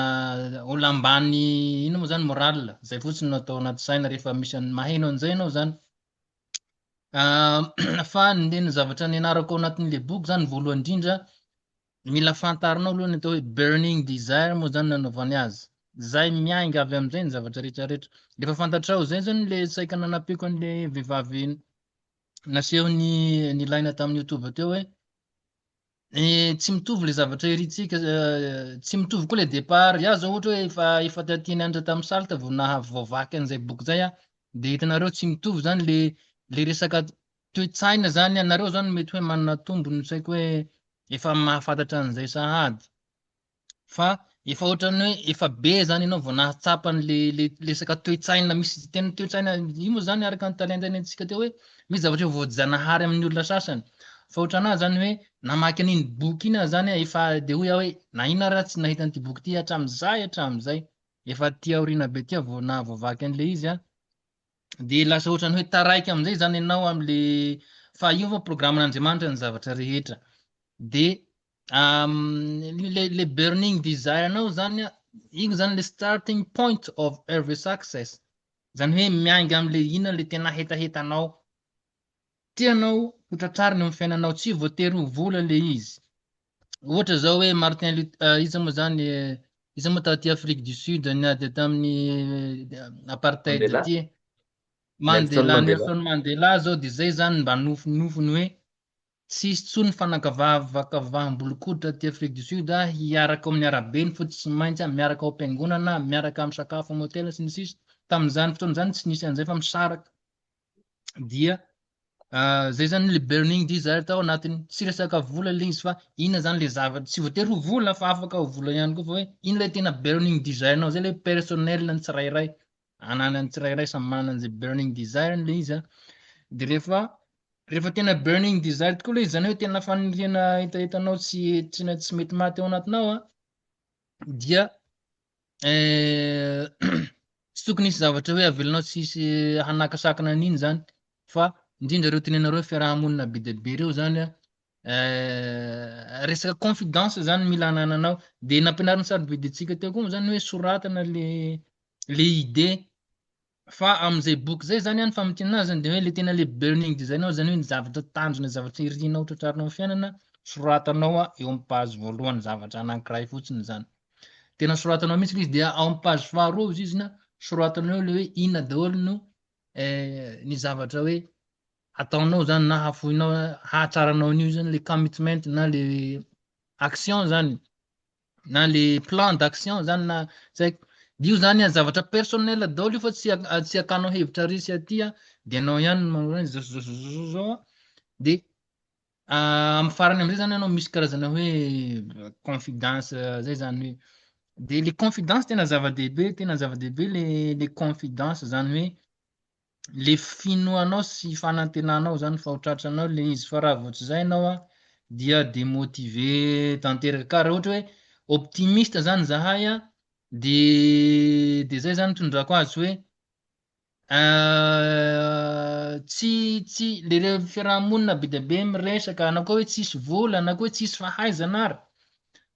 olona ambany ino moa zany moral. Zay fotsiny no atao anaty saina rehefa misy maheno an'izay ianao zany. Fa ny zavatra nianarako ao anatin'le boky zany voalohany indrindra mila fantarinao aloha ny atao hoe burning desire moa zany nanaovany azy. Zay miainga avy am'izay ny zavatra rehetrarehetra. Rehefa fantatrao zay zany le saika nanapiko an'le vehivavy naseho ny laina tamin'ny YouTube teo hoe tsy mitovy le zavatra iritsika, tsy mitovy koa le départ. Iaho zao ohatra hoe efa tiatiany andra tamin'ny salta vao vaky an'izay boky zay de hitanareo tsy mitovy zany le resaka toe-tsaina zany nareo zany mety hoe manana tombony saiko hoe efa mahafantatra an'izay sahady. Fa efa ohatrany hoe efa be zany ianao vao nahatsapa le resaka toe-tsaina misy tena toe-tsaina io moa zany araka ny talentany antsika teo hoe misy zavatra voajanahary amin'ny olona sasany. Fa ohatranahy zany hoe namaky an'iny boky iny zany efa de hoy hoe na ina raha tsy nahita an'ity boky ty hatramizay efa tia aoriana be tia vao vaky an'le izy de lasa ohatrany hoe taraiky am'izay zany ianao am'le fa io fa programan'Andriamanitra ny zavatra rehetra. De le burning desire nao zany io zany le starting point of every success. Zany hoe miainga am'le ina le tena hetahetanao tianao ho tratrariny amin'ny fiainanao, tsy voatery ho vola le izy. Ohatra zao hoe Martin iza moa zany iza moa taty Afrique du Sud niady tamin'ny apartheid ty Nelson Mandela zao de zay zany mba nofinofiny hoe tsisy tsony fanakavaham-bolokoditra ty Afrique du Sud hiaraka amin'ny arabeny fo tsy maintsy miaraka ao am-piangonana, miaraka amin'ny sakafo amin'ny hôtely sy ny sisa. Tamin'izany fotoan'izany tsy nisy an'izay fa misaraka. Dia zay zany le burning desire tao anatiny, tsy resaka vola le izy fa ina zany le zavatra tsy voatery ho vola fa afaka ho vola ihany koa fa hoe ino le tena burning desire nao zay le personnel ny tsirairay ananany tsirairay samy manana an'izay burning desire le izy de rehefa tena burning desire tokoa le izy zany hoe tena faniriana hitahitanao tsy mety maty ao anatinao dia tsy tokony nisy zavatra hoe avelanao tsisy hanakasakana an'iny zany. Fa indrindra reo tenenareo fiarahamonina be dia be reo zany resaka confidence zany mila anananao. De nampianariny sarobidytsika teo koa zany hoe soratana le idée. Fa am'izay boky zay zany fa miteny azy de hoe le tena le burning desire nao zany hoe ny zavatra tanjona, zavatra irinao tratrarinao amin'ny fiainana soratanao eo amin'ny page voalohany, zavatra anankiray fotsiny zany. Tena soratanao mihitsy le izy dia ao amin'ny page faharoa izy soratanao le hoe inona daholo no ny zavatra hoe ataonao zany na hafoinao hahatraranao an'io zany le commitment na le action zany na le plan d'action zany na io zany zavatra personnel daholo io fa tsy akanao hevitra risy aty de anao ihany manao zao de amin'ny farany am'izay zany anao misy karazana hoe confidence zay zany hoe de le confidence tena zava-dehibe le confidence zany hoe le finoanao sy fanantenanao zany fa ho tratranao le izy. Fa raha vao tsy zay anao dia démotivé tanteraka ka raha ohatra hoe optimiste zany zahay de zay zany tondrako azy hoe tsy le fiarahamonina be dia be miresaka na koa hoe tsisy vola na koa hoe tsisy fahaizana ary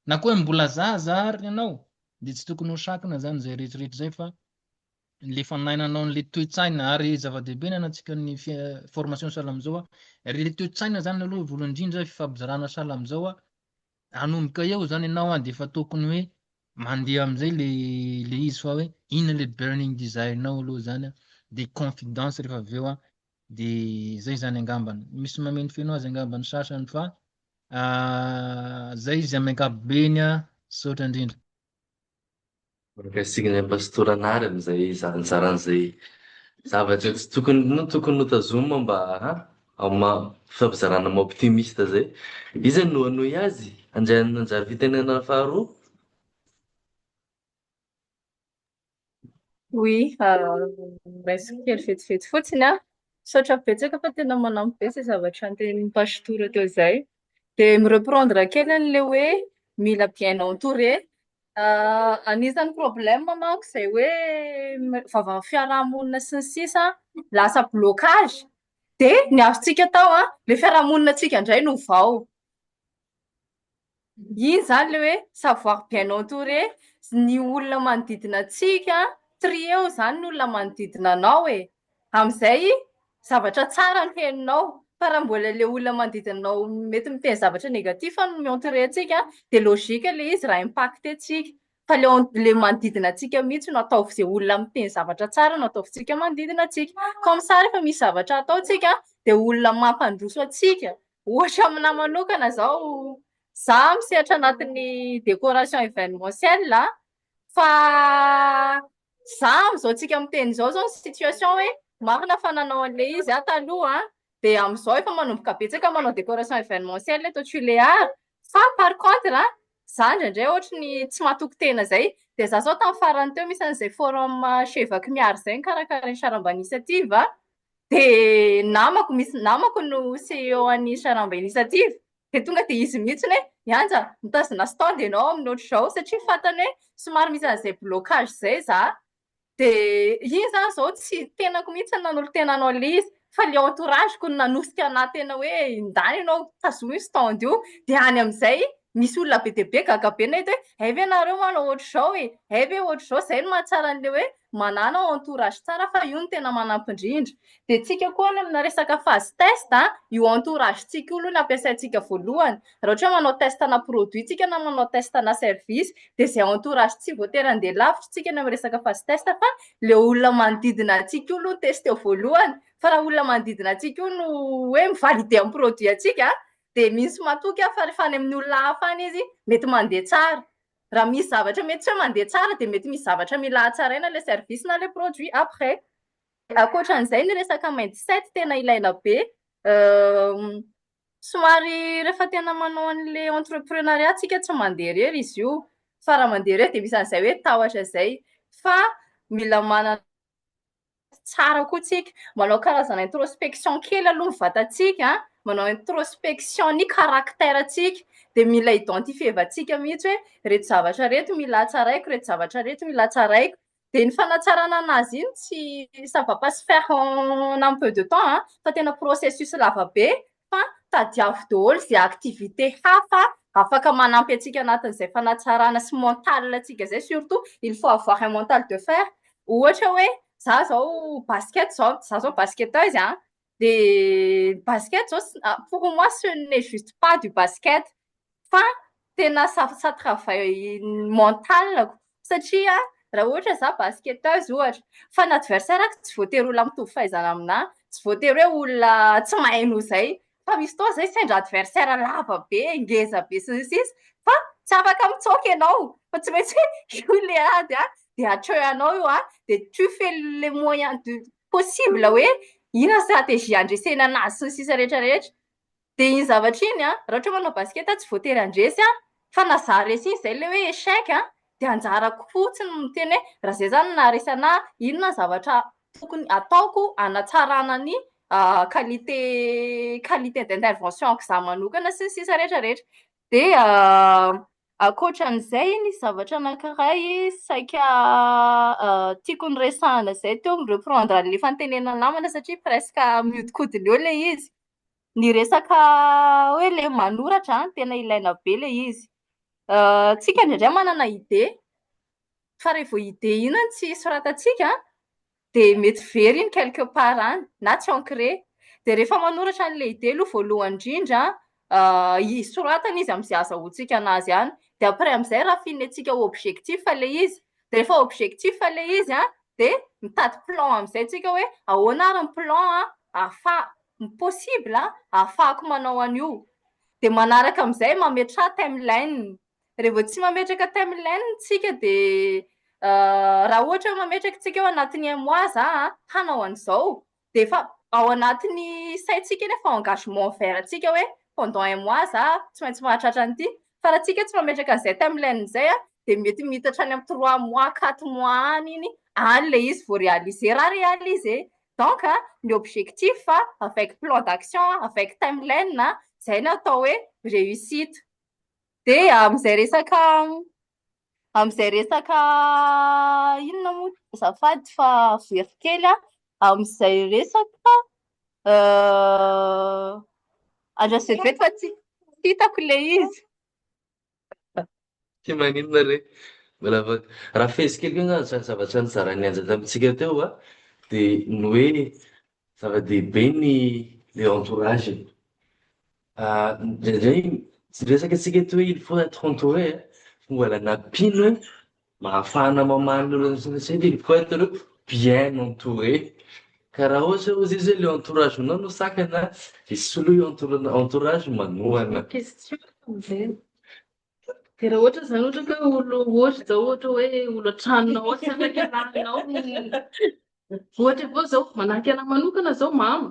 na koa hoe mbola zaza ary ianao de tsy tokony ho sakina zany zay rehetrarehetra zay fa le fanahinanao le toe-tsaina. Ary zava-dehibe ny anantsika ny formation sahala am'izao le toe-tsaina zany aloha voalohany indrindra fifampizarana sahala am'izao anomboka eo zany ianao de efa tokony hoe mandeha am'izay le izy fa hoe ina le burning desire nao aloha zany de confidence rehefa avy eo de zay zany angambany. Misy mameno feno azy angambany sasany fa zay izy amin'ny ankapobeny saotra indrindra. Mahakasiky ny pastoranary amizay zaran'izay zavatra tsy tokony notazoma mba fampizarana optimiste zay. Izy noanohy azy anjary fitenenana faharoa. Oui, resaka kely vetivety fotsiny saotra betsaka fa tena manampy be zay zavatra antenin'ny pastora teo zay. De mireprendre kely an'le hoe mila bien entouré. Anisan'ny problème manko zay hoe vavan'ny fiarahamonina sy ny sisa lasa blocage. De ny azontsika atao le fiarahamonina antsika indray no vao. Iny zany le hoe savoir bien entouré ny olona manodidina antsika, trio zany ny olona manodidina anao e. Amizay zavatra tsara no heninao. Fa raha mbola le olona manodidinanao mety miteny zavatra negatif no mi-entouré antsika de logique le izy raha impacté antsika. Fa le manodidina antsika mihitsy no ataovy izay olona miteny zavatra tsara no ataovitsika manodidina antsika. Comme ça rehefa misy zavatra ataontsika de olona mampandroso antsika. Ohatra aminahy manokana zao, za misehatra anatin'ny décoration événementielle fa za am'izao tsika miteny zao ny situation hoe marina fa nanao an'le izy taloha de am'izao efa manomboka betsaka manao décoration événementielle eto Tuléar. Fa par contre za ndraindray ohatry tsy mahatoky tena zay. De za zao tamin'ny farany teo misy an'izay forum Chevaky miary zay nikarakara Saramba Initiative de namako no CEO an'ny Saramba Initiative. De tonga de izy mihitsy hoe mianja mitazona stand ianao amin'ny ohatr'izao satria fantany hoe somary misy an'izay blocage zay za. De iny zany zao tsy tenako mihitsy nanolo tenanao le izy fa le entourageko no nanosika anahy tena hoe indany ianao tazomy io stand io. De any am'izay misy olona be dia be gaga be nahita hoe ve nareo manao ohatr'izao ve ohatr'izao. Zay no mahatsara an'le hoe manana entourage tsara fa io no tena manampy indrindra. De tsika koa any amina resaka phase test io entouragentsika io aloha no ampiasaintsika voalohany. Raha ohatra hoe manao testana produit tsika na manao testana service de zay entourage tsy voatery andeha lavitra tsika any amin'ny resaka phase test fa le olona manodidina antsika io aloha test voalohany. Fa raha olona manodidina antsika io no hoe mivalide amin'ny produit antsika de misy matoky fa rehefa any amin'ny olona hafa any izy mety mandeha tsara. Raha misy zavatra mety tsy hoe mandeha tsara de mety misy zavatra mila hatsaraina le service na le produit après. Ankoatran'izay ny resaka mindset tena ilaina be. Somary rehefa tena manao an'le entrepreneuriat tsika tsy mandeha rery izy io. Fa raha mandeha rery de misy an'izay hoe tahotra zay. Fa mila manana tsara koa tsika manao karazana introspection kely aloha ny vatantsika manao introspection ny caractère-tsika de mila identifier vatsika mihitsy hoe reto zavatra reto mila hatsaraiko, reto zavatra reto mila hatsaraiko. De ny fanatsarana anazy iny tsy ça va pas se faire en un peu de temps fa tena processus lava be fa tadiavo daholo zay activité hafa afaka manampy antsika anatin'izay fanatsarana sy mental antsika zay surtout il faut avoir un mental de fer. Ohatra hoe za zao basket zao basketteuse de basket zao pour moi ce n'est juste pas du basket fa tena ça travaille mental satria raha ohatra za basketteuse ohatra fa ny adversaire tsy voatery olona mitovy fahaizana aminahy, tsy voatery hoe olona tsy mahay no zay fa misy fotoana zay sendra adversaire lava be ngeza be sy ny sisa fa tsy afaka mitsoka ianao fa tsy maintsy io le ady de atreo anao io de tu fais les moyens possible hoe ina stratégie andresena anazy sy ny sisa rehetrarehetra. De iny zavatra iny raha ohatra manao basket tsy voatery andresy fa na za resy iny zay le hoe échec de anjarako fotsiny miteny hoe raha zay zany naharesy anahy inona zavatra tokony ataoko hanatsarana ny qualité d'intervention-ko za manokana sy ny sisa rehetrarehetra. De ankoatran'izay ny zavatra anankiray saika tiako ny resahana zay teo mireprendre an'le fantenena namana satria presque mihodinkodina eo le izy. Ny resaka hoe le manoratra tena ilaina be le izy. Tsika indraindray manana idée fa rehefa idée iny tsy soratantsika de mety very iny quelque part na tsy ancré. De rehefa manoratra an'le idée aloha voalohany indrindra soratana izy amin'izay azahoantsika anazy ihany. De après amin'izay rafiny antsika objectif le izy. De rehefa objectif le izy de mitady plan amin'izay tsika hoe ahoana ary ny plan possible ahafahako manao an'io. De manaraka amin'izay mametraka timeline. Rehefa tsy mametraka timeline tsika de raha ohatra hoe mametraka tsika eo anatin'ny un mois za hanao an'izao de efa ao anatin'ny saintsika eny efa engagement verantsika hoe pendant un mois za tsy maintsy mahatratra an'ity fa raha tsika tsy mametraka an'izay timeline zay de mety miditra any amin'ny 3 mois 4 mois any iny any le izy vao réaliser raha réaliser donc ny objectif avec plan d'action avec timeline zay ny atao hoe réussite de am'izay resaka inona moa zafady fa very kely am'izay resaka andrasevety fa tsy hitako le izy Ty maninona re mbola raha fezikely koa nga zavatra nizara nianja tamintsika teo de ny hoe zava-dehibe le entourage indraindray resaka tsika eto hoe il faut être entouré mbola nampino hoe mahafahana mamaly lolonasanasedy il faut être bien entouré ka raha ohatra ozy izy hoe le entourage nao no sakana de soloy entourage manohana question de raha ohatra zany ohatra ka olo ohatra zao ohatra hoe olo an-tranonao sy afaka rahanao ohatra vao zao manahaky anahy manokana zao mama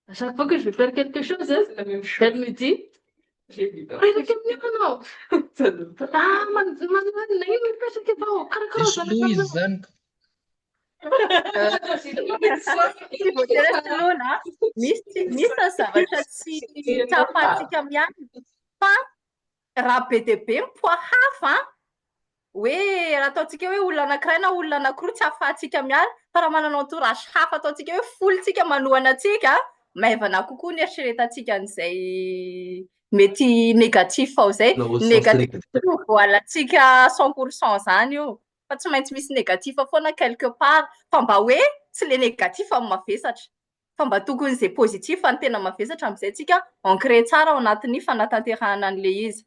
à chaque fois que je vais faire quelque chose elle me dit Rehefa amin'io anao manana ino mipetraka avao karakara Soloy izy zany misy ny zavatra tsy tafantsika miany fa raha be dia be mipoa hafa hoe raha ataontsika hoe olona anankiray na olona anankiroa tsy ahafahantsika miany fa raha manana entourage hafa ataontsika hoe folontsika manohana antsika maivana kokoa ny eritreretantsika an'izay mety négatif ao zay négatif voalantsika 100% zany io fa tsy maintsy misy négatif foana quelque part fa mba hoe tsy le négatif amin'ny mavesatra fa mba tokony izay positif ny tena mavesatra amin'izay tsika ancré tsara ao anatin'ny fanatanterahana an'le izy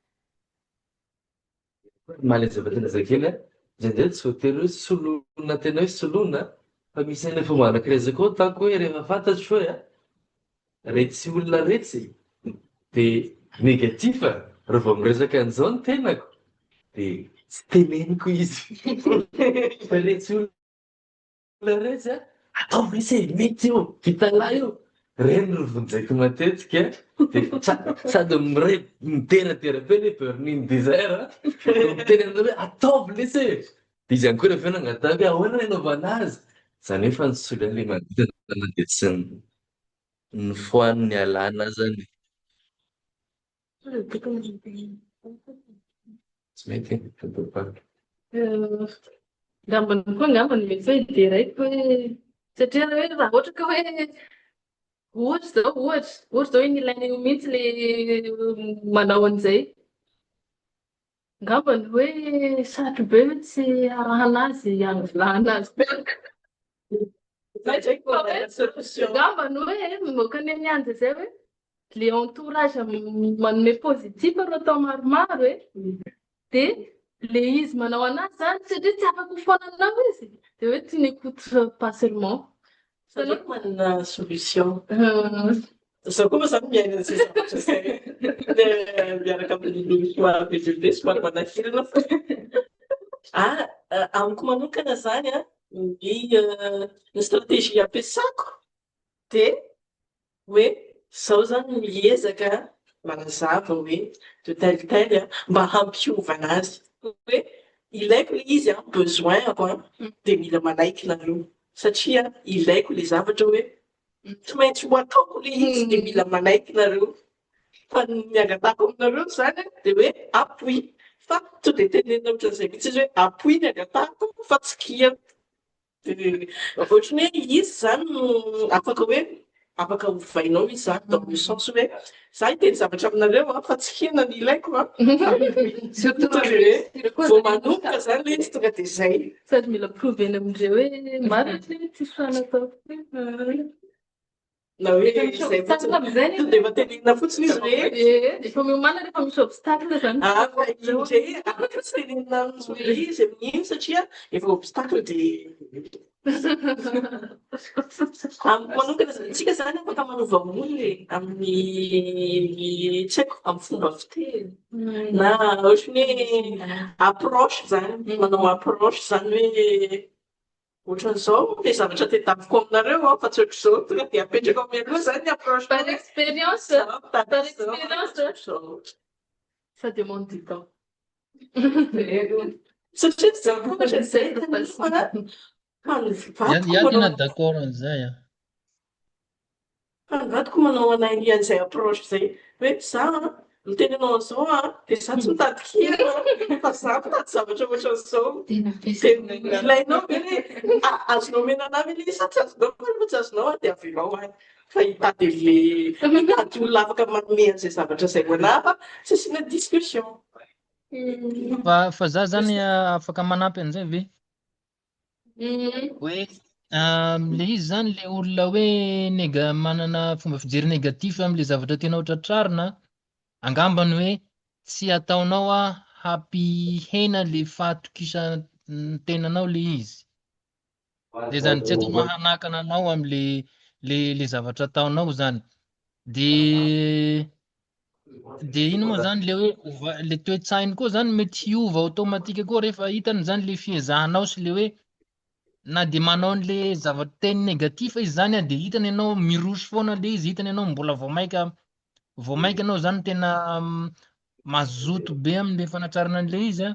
malazavatena zakely ndraindray tsy voatery hoe solona tena hoe solona fa misy eny fomba anankiray zay koa tako hoe rehefa fantatry hoe retsy olona retsy de négatif raha vao miresaka an'izao ny tenako de tsy teneniko izy fa retsy olona retsy ataovy resy mety io vitalahy io reny rovonjaiko matetika de sady miterateraka be le burning desire miteny an'izao hoe ataovy lesy de izy ihany koa rehefa nangataka hoe ahoana ny anaovana azy zany hoe fa ny soly an'le manodidina de tsy ny foan'ny alana zany tsy mety ngambany koa ngambany mety hoe ide raiky hoe satria hoe raha ohatra ka hoe ohatra zao inilaina io mihitsy le manao an'izay ngambany hoe sarotro be hoe tsy arahanazy anvilahana azy ngambany hoe mokany mianja zay hoe le entourage manome positif ro atao maromaro de le izy manao anazy zany satria tsy afaka hofonanao izy de hoe tu n'écoutes pas seulement Saloky manana solution. Zaho koa moa zany miaina an'izay zavatra zay. Miaraka amin'ny somary BGD somary manahirana fa. Amiko manokana zany ny stratégie ampiasako de hoe zaho zany miezaka manazava hoe de tel mba hampiovana azy. Hoe ilaiko le izy besoin de mila manaiky nareo. Satria ilaiko le zavatra hoe tsy maintsy ho ataoko le izy de mila manaiky nareo fa ny angatahako aminareo zany de hoe appui fa to de tenenina ohatran'izay mihitsy izy hoe appui ny angatahako fa tsy kia de ohatrany hoe izy zany no afaka hovainao izy zany dans le sens hoe za iteny zavatra aminareo fa tsy kiana ny ilaiko surtout vao manomboka zany le izy tonga de zay sady mila provena amindreo hoe marina tsy fanatao na hoe zay fotsiny de efa tenenina fotsiny izy hoe efa miomana rehefa misy obstacle zany indray afaka tsy tenenina hoe izy amin'iny satria efa obstacle de Manokana tsika zany afaka manova olona amin'ny tsy haiko amin'ny fomba fiteny na ohatry hoe approche zany manao approche zany hoe ohatran'izao le zavatra tadiaviko aminareo fa tsy ohatr'izao tonga dia apetraka aminareo zany ny approche Par expérience, par expérience. Ça demande du temps. Satria tsy zavatra zay Ia tena d'accord an'izay a. Fangatiko manao an'izay approche zay hoe za miteny anao an'izao dia za tsy mitady kira fa za mitady zavatra ohatran'izao. Dia ilainao ve hoe azonao omena anahy ve ilay sa tsy azonao fa tsy azonao dia avelao any. Fa hitady olona afaka manome an'izay zavatra izay ho anahy fa tsy asiana discussion. Fa za zany afaka manampy an'izay ve? Hoe le izy zany le olona hoe manana fomba fijery negatif am'le zavatra tianao tratrarina, angambany hoe tsy ataonao hampihena le fahatokisan-tenanao le izy. De zany tsy ataonao hanakana anao am'le le zavatra ataonao zany. De ino moa zany le hoe le toe-tsainy koa zany mety hiova automatika koa rehefa hitany zany le fiezahanao sy le hoe na de manao an'le zavatra teny negatif izy zany de hitany ianao miroso foana le izy, hitany ianao mbola vao maika anao zany tena mazoto be am'le fanatrarana an'le izy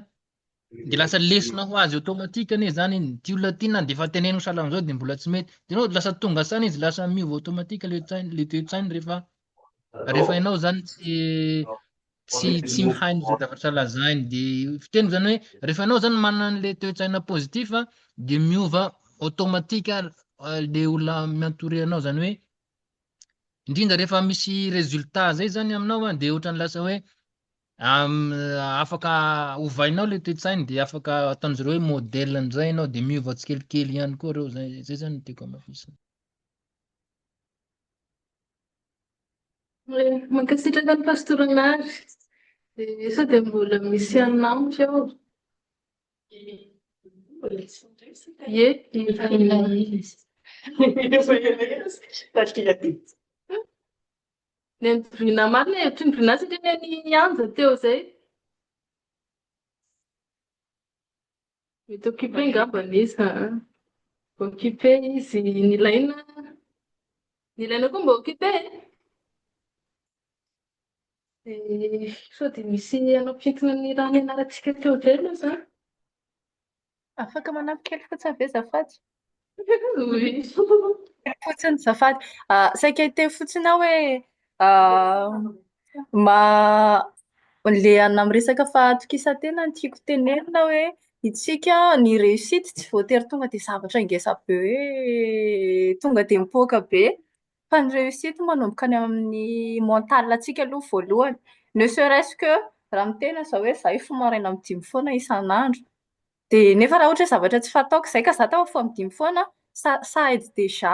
de lasa lesona ho azy automatika ane zany iny. Ty olona ty na de efa teneniko sahala am'zao de mbola tsy mety. De nao lasa tonga sany izy lasa miova automatika le toe-tsainy rehefa ianao zany tsy mihaino zay zavatra lazainy. De fiteny zany hoe rehefa ianao zany manana an'le toe-tsaina positif de miova automatika le olona miantore anao zany hoe indrindra rehefa misy résultat zay zany aminao de ohatrany lasa hoe afaka ovainao le toe-tsainy de afaka ataon'izy ireo hoe modèle an'izay ianao de miova tsikelikely ihany koa reo zay zany tiako amafisana. Mankasitraka ny pastoranary dia sao dia mbola misy anampo ao. Ie, ny andrina marina trindrina satria ny anja teo zay. Mety occupé ngambany izy occupé izy nilaina koa mba occupé. Sao dia misy anampiantina ny raha nianarantsika teo indray aloha zany. Afaka manampy kely fotsiny ve zafady? Oui. Fotsiny zafady. Saika hiteny fotsiny aho hoe le amin'ny resaka fahatokisantena no tiako tenenina hoe itsika ny réussite tsy voatery tonga dia zavatra ngeza be hoe tonga dia mipoaka be. Fa ny réussite manomboka any amin'ny mental-ntsika aloha voalohany. Ne serait-ce que raha miteny aho hoe za hifoha maraina amin'ny 5 foana isan'andro. Dia nefa raha ohatra hoe zavatra tsy fataoko izay ka za tafafoha amin'ny 5 foana, ça aide déjà.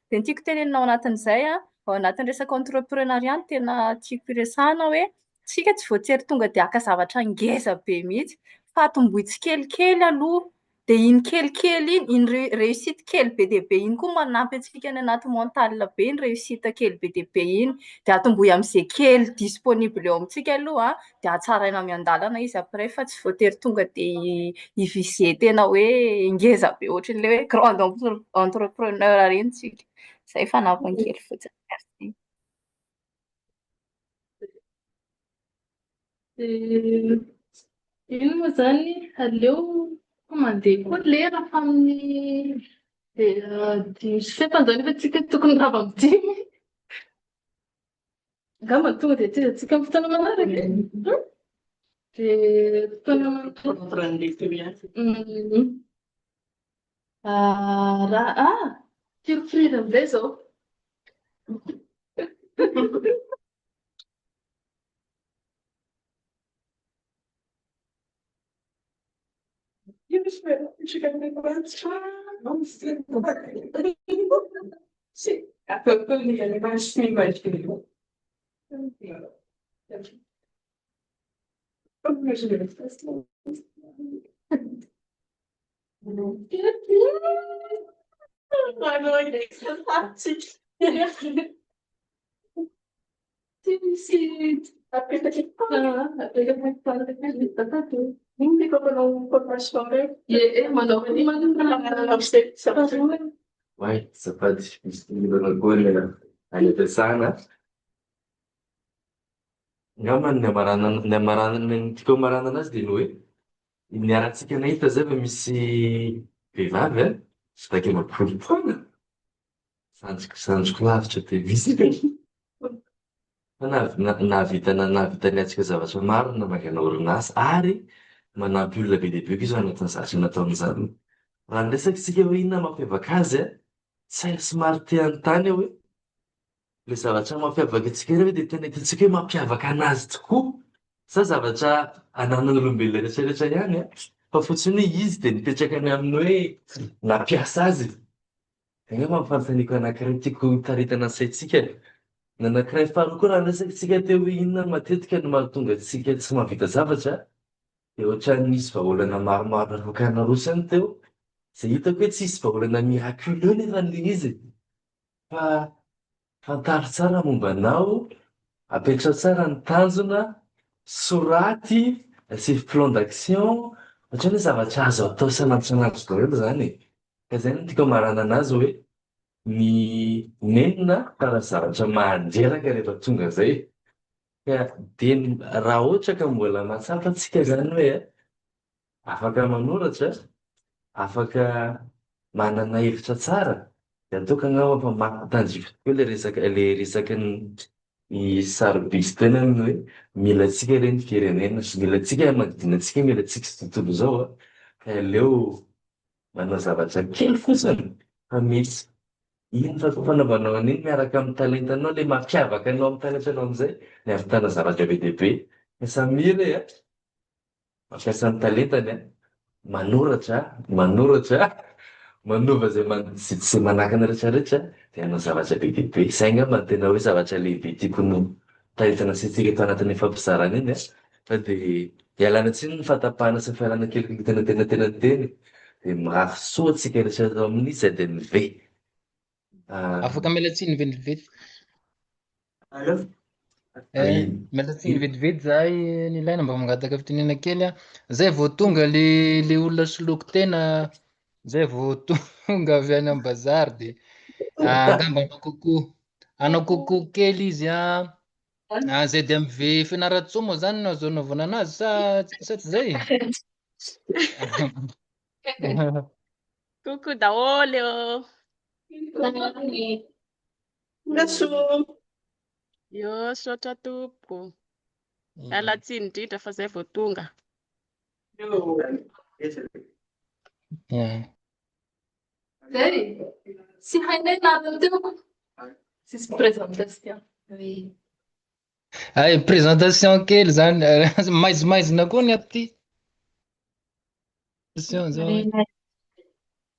Dia ny tiako tenenina ao anatin'izay ao anatin'ny resaka entrepreneuriat no tena tiako iresahana hoe tsika tsy voatery tonga dia haka zavatra ngeza be mihitsy fa atombohy tsikelikely aloha. Dia iny kelikely iny réussite kely be dia be iny koa manampy antsika any anaty mental be iny réussite kely be dia be iny. Dia atombohy amin'izay kely disponible eo amintsika aloha dia hatsaraina mian-dalana izy après fa tsy voatery tonga dia hiviser tena hoe ngeza be ohatran'ilay hoe grand entrepreneur ireny tsika. Izay fanampiny kely fotsiny. Merci. Ino moa zany aleo mandeha koa lera fa amin'ny dimy sy fepany zany efa tsika tokony rava amin'ny 5. Angamba tonga dia tsika amin'ny fotoana manaraka. Dia fotoana tiro frira amin'izay zao. Allora, che facci? Sì, appena che hindi ko pa nung pagpasore. Vai, safady misy olombelona koa ny any am-piasana. Angamba ny tiako amarana anazy dia ny hoe niarantsika nahita zay fa misy vehivavy a tsy take mampifolifoana. Sanjiko lavitra dia misy. Fa nahavita niatsika zavatra maro namakana orinasa ary manampy olona be dia be koa izy anatin'ny zavatra nataon'izany. Raha ny resaka isika hoe inona mampiavaka azy a, tsy somary te anontany aho hoe le zavatra mampiavaka antsika hoe dia tena hitantsika hoe mampiavaka anazy tokoa sa zavatra ananan'ny olombelona rehetrarehetra ihany a, fa fotsiny hoe izy dia nipetraka any amin'ny hoe nampiasa azy. Angamba mampanontaniako anankiray tiako hitaritana ny saintsika. Ny anankiray faharoa koa raha ny resaka isika teo hoe inona matetika no mahatonga antsika tsy mahavita zavatra dia ohatran'ny vahaolana maromaro navoaka narosany teo. Izay hitako hoe tsisy vahaolana miraculeux nefa le izy. Fa fantaro tsara momba anao, apetra tsara ny tanjona, soraty, asy plan d'action, ohatran'ny hoe zavatra azo atao isanandro daholo zany. Ka zay no tiako amarana anazy hoe ny nenina karaha zavatra mandreraka rehefa tonga zay. Ka dia raha ohatra ka mbola mahatsapa antsika zany hoe afaka manoratra, afaka manana hevitra tsara, dia ataoko angamba fa mampitandrify tokoa le resaky ny sarobisy tena ny hoe mila antsika ireny firenena sy mila antsika manodidina antsika mila antsika sy tontolo izao a. Ka aleo manao zavatra kely fotsiny fa misy iny fa fanaovanao an'iny miaraka amin'ny talentanao le mampiavaka anao amin'ny talentanao amin'izay ny ahavitana zavatra be dia be. Ka Samira a mampiasa ny talentany a, manoratra, manova zay manakana rehetrarehetra dia hanao zavatra be dia be. Izay angamba no tena hoe zavatra lehibe tiako no talentana antsika eto anatin'ny fampizarana iny a. Fa dia ialana tsiny ny fahatapahana sy ny fialana kelikely tena teny dia mafy soa antsika rehetra eto amin'izy izay dia mive. Afaka miala tsiny vetivety. Miala tsiny vetivety zahay ny ilaina mba mangataka fitenena kely a. Zay vao tonga le olona soloako tena, zay vao tonga avy any am-bazary dia angamba anao kokoa kely izy a. Zay dia mive Fianarantsoa moa zany no azo anaovana anazy sa tsy zay? Coucou daholo. Yo, sotra tompo. Miala tsiny indrindra fa zay vao tonga. Zay, sy hainay namany teo. Sisy présentation. Ay, présentation kely zany maizimaizina koa ny aty.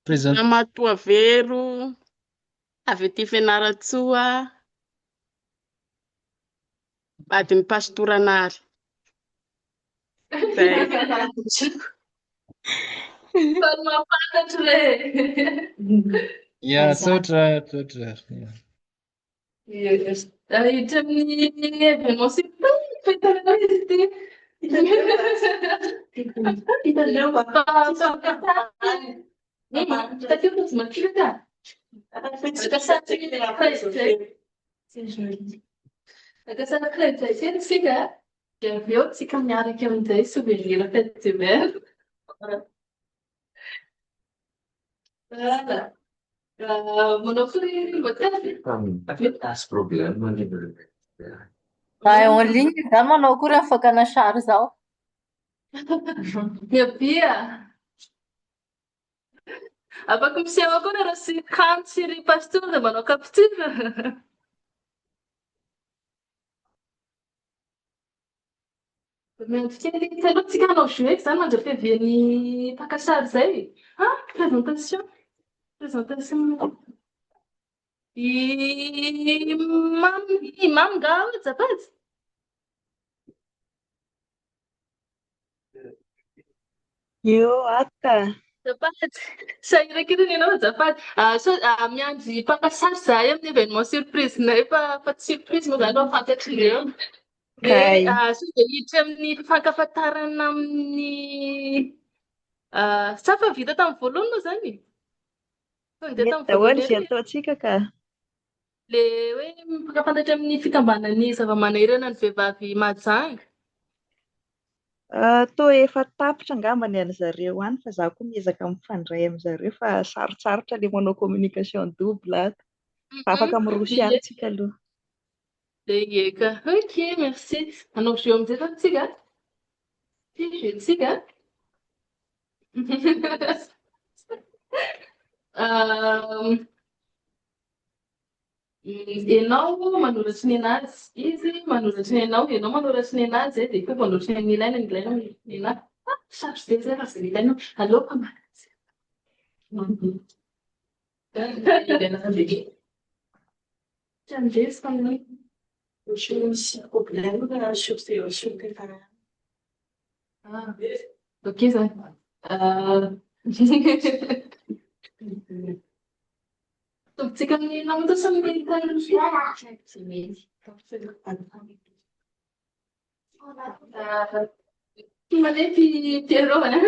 Namatoa Vero, avy aty Fianaratsoa, badin'ny Pastoranary. Fany mampatatra le. Ya, sotra. Ahitra amin'ny événement sy fitanao izy ty. Hitanao takeo tsy makilo ta. Akasana crête zay sika. Dia avy eo tsika miaraka amin'izay souvenir fête de mère. Voilà. Manao firy hôtely. Tasy problème ny En ligne zany manao akory amin'ny fakana sary zao. Miabia. Afaka miseho koa raha sy kanto sy ry pasteur dia manao capture. Taloha tsika hanao jouet zany mandra fiavian'ny mpakasary zay. Présentation. Imam gao zapady. Yo, aka. Azafady, sahirankirana ianao azafady. Miandry mpakasary zahay amin'ny événement surprise efa tsy surprise moa zany efa fantatr'ireo. Kay. Sao dia hiditra amin'ny fankafantarana amin'ny sa fa vita tamin'ny voalohany moa zany? Fa vita Mety tamin'ny daholo voalohany izay ery. ataontsika ka. Le hoe mifankafantatra amin'ny fikambanan'ny zava-manahirana ny vehivavy mahajanga. Toa efa tapitra angambany an zareo any fa za koa miezaka mifandray amin'zareo fa sarotsarotra le manao communication double ato. Fa afaka mirosy antsika aloha. Eka. Ok, merci. Hanao jeu amin'izay fa tsika? Jeu tsika? Ianao manoratry ny anazy, izy manoratry ny ianao manoratry ny anazy dia koa manoratry ny ilaina ny anahy. Sarotra be zay raha izay ilaina. Allô camarade. Tandresy tamin'ny misy problème sur ces préparats. Ok zany. Tombontsika amin'ny namana samy manefy Pierrot ohatra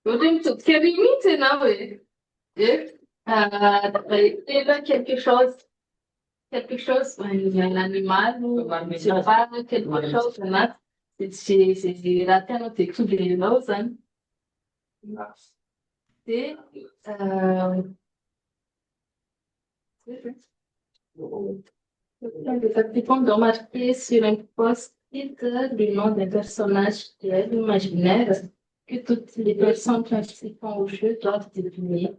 hoe mitodika ery mihitsy ianao e. Quelque chose. Quelque chose, un animal ou je sais pas, quelque chose là. C'est raha tianao découvrir zany. Et les participants doivent marquer sur un post-it le nom d'un personnage réel ou imaginaire que toutes les personnes participant au jeu doivent deviner.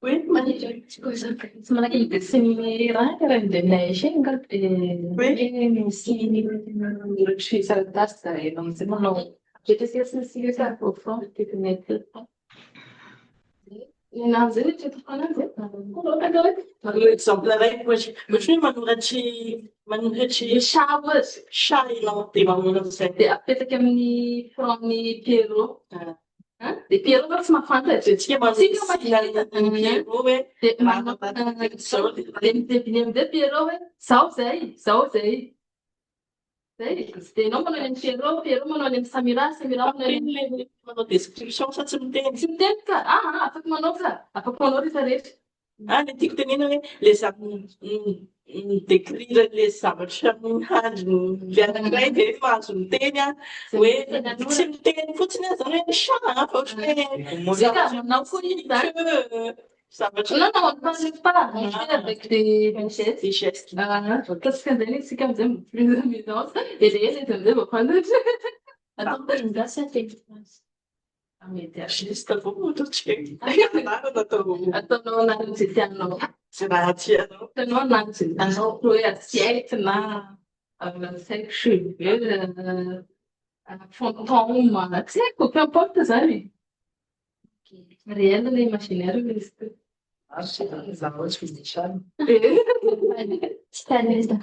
Oui, Malaky dessin raha karan-deneige angamba dia misy mihoratry taratasy zareo amin'izay manao jetasika au fond de mety. Inan'izay ny tretako ananjy manao exemple raiky ohatra hoe manoratry chat ianao dia mamono an'izay. Dia apetaka amin'ny front-ny Pierrot. Dia Pierrot tsy mahafantatra. Tsika mahita Pierrot hoe dia mideviny amin'izay Pierrot hoe zao zay. Dia ianao manao any amin'ny Pierrot manao any amin'ny Samira manao description sa tsy miteny. Tsy miteny ka. Afaka manao ka. Afaka manao rehetra rehetra. Ny tiako tenena hoe le décrire le zavatra mihandro le anankiray dia mahazo miteny hoe tsy miteny fotsiny zany hoe chat fa ohatra hoe zavatra Non, on ne parle pas, on fait avec des gestes. Parce que c'est comme ça, plus amusant. Et les gens, ils vont prendre. Attends, je me passe à tes phrases. Mais t'es geste avô totsika Attends, non, on a une petite non. tsy raha tianao. Non, on a une petite non. Pour assiette, na, cinq cheveux, fantôme, tu sais, peu importe ça, lui. Réel, les imaginaires, mais Za ohatsy fizy deixar. Tsy tanisa.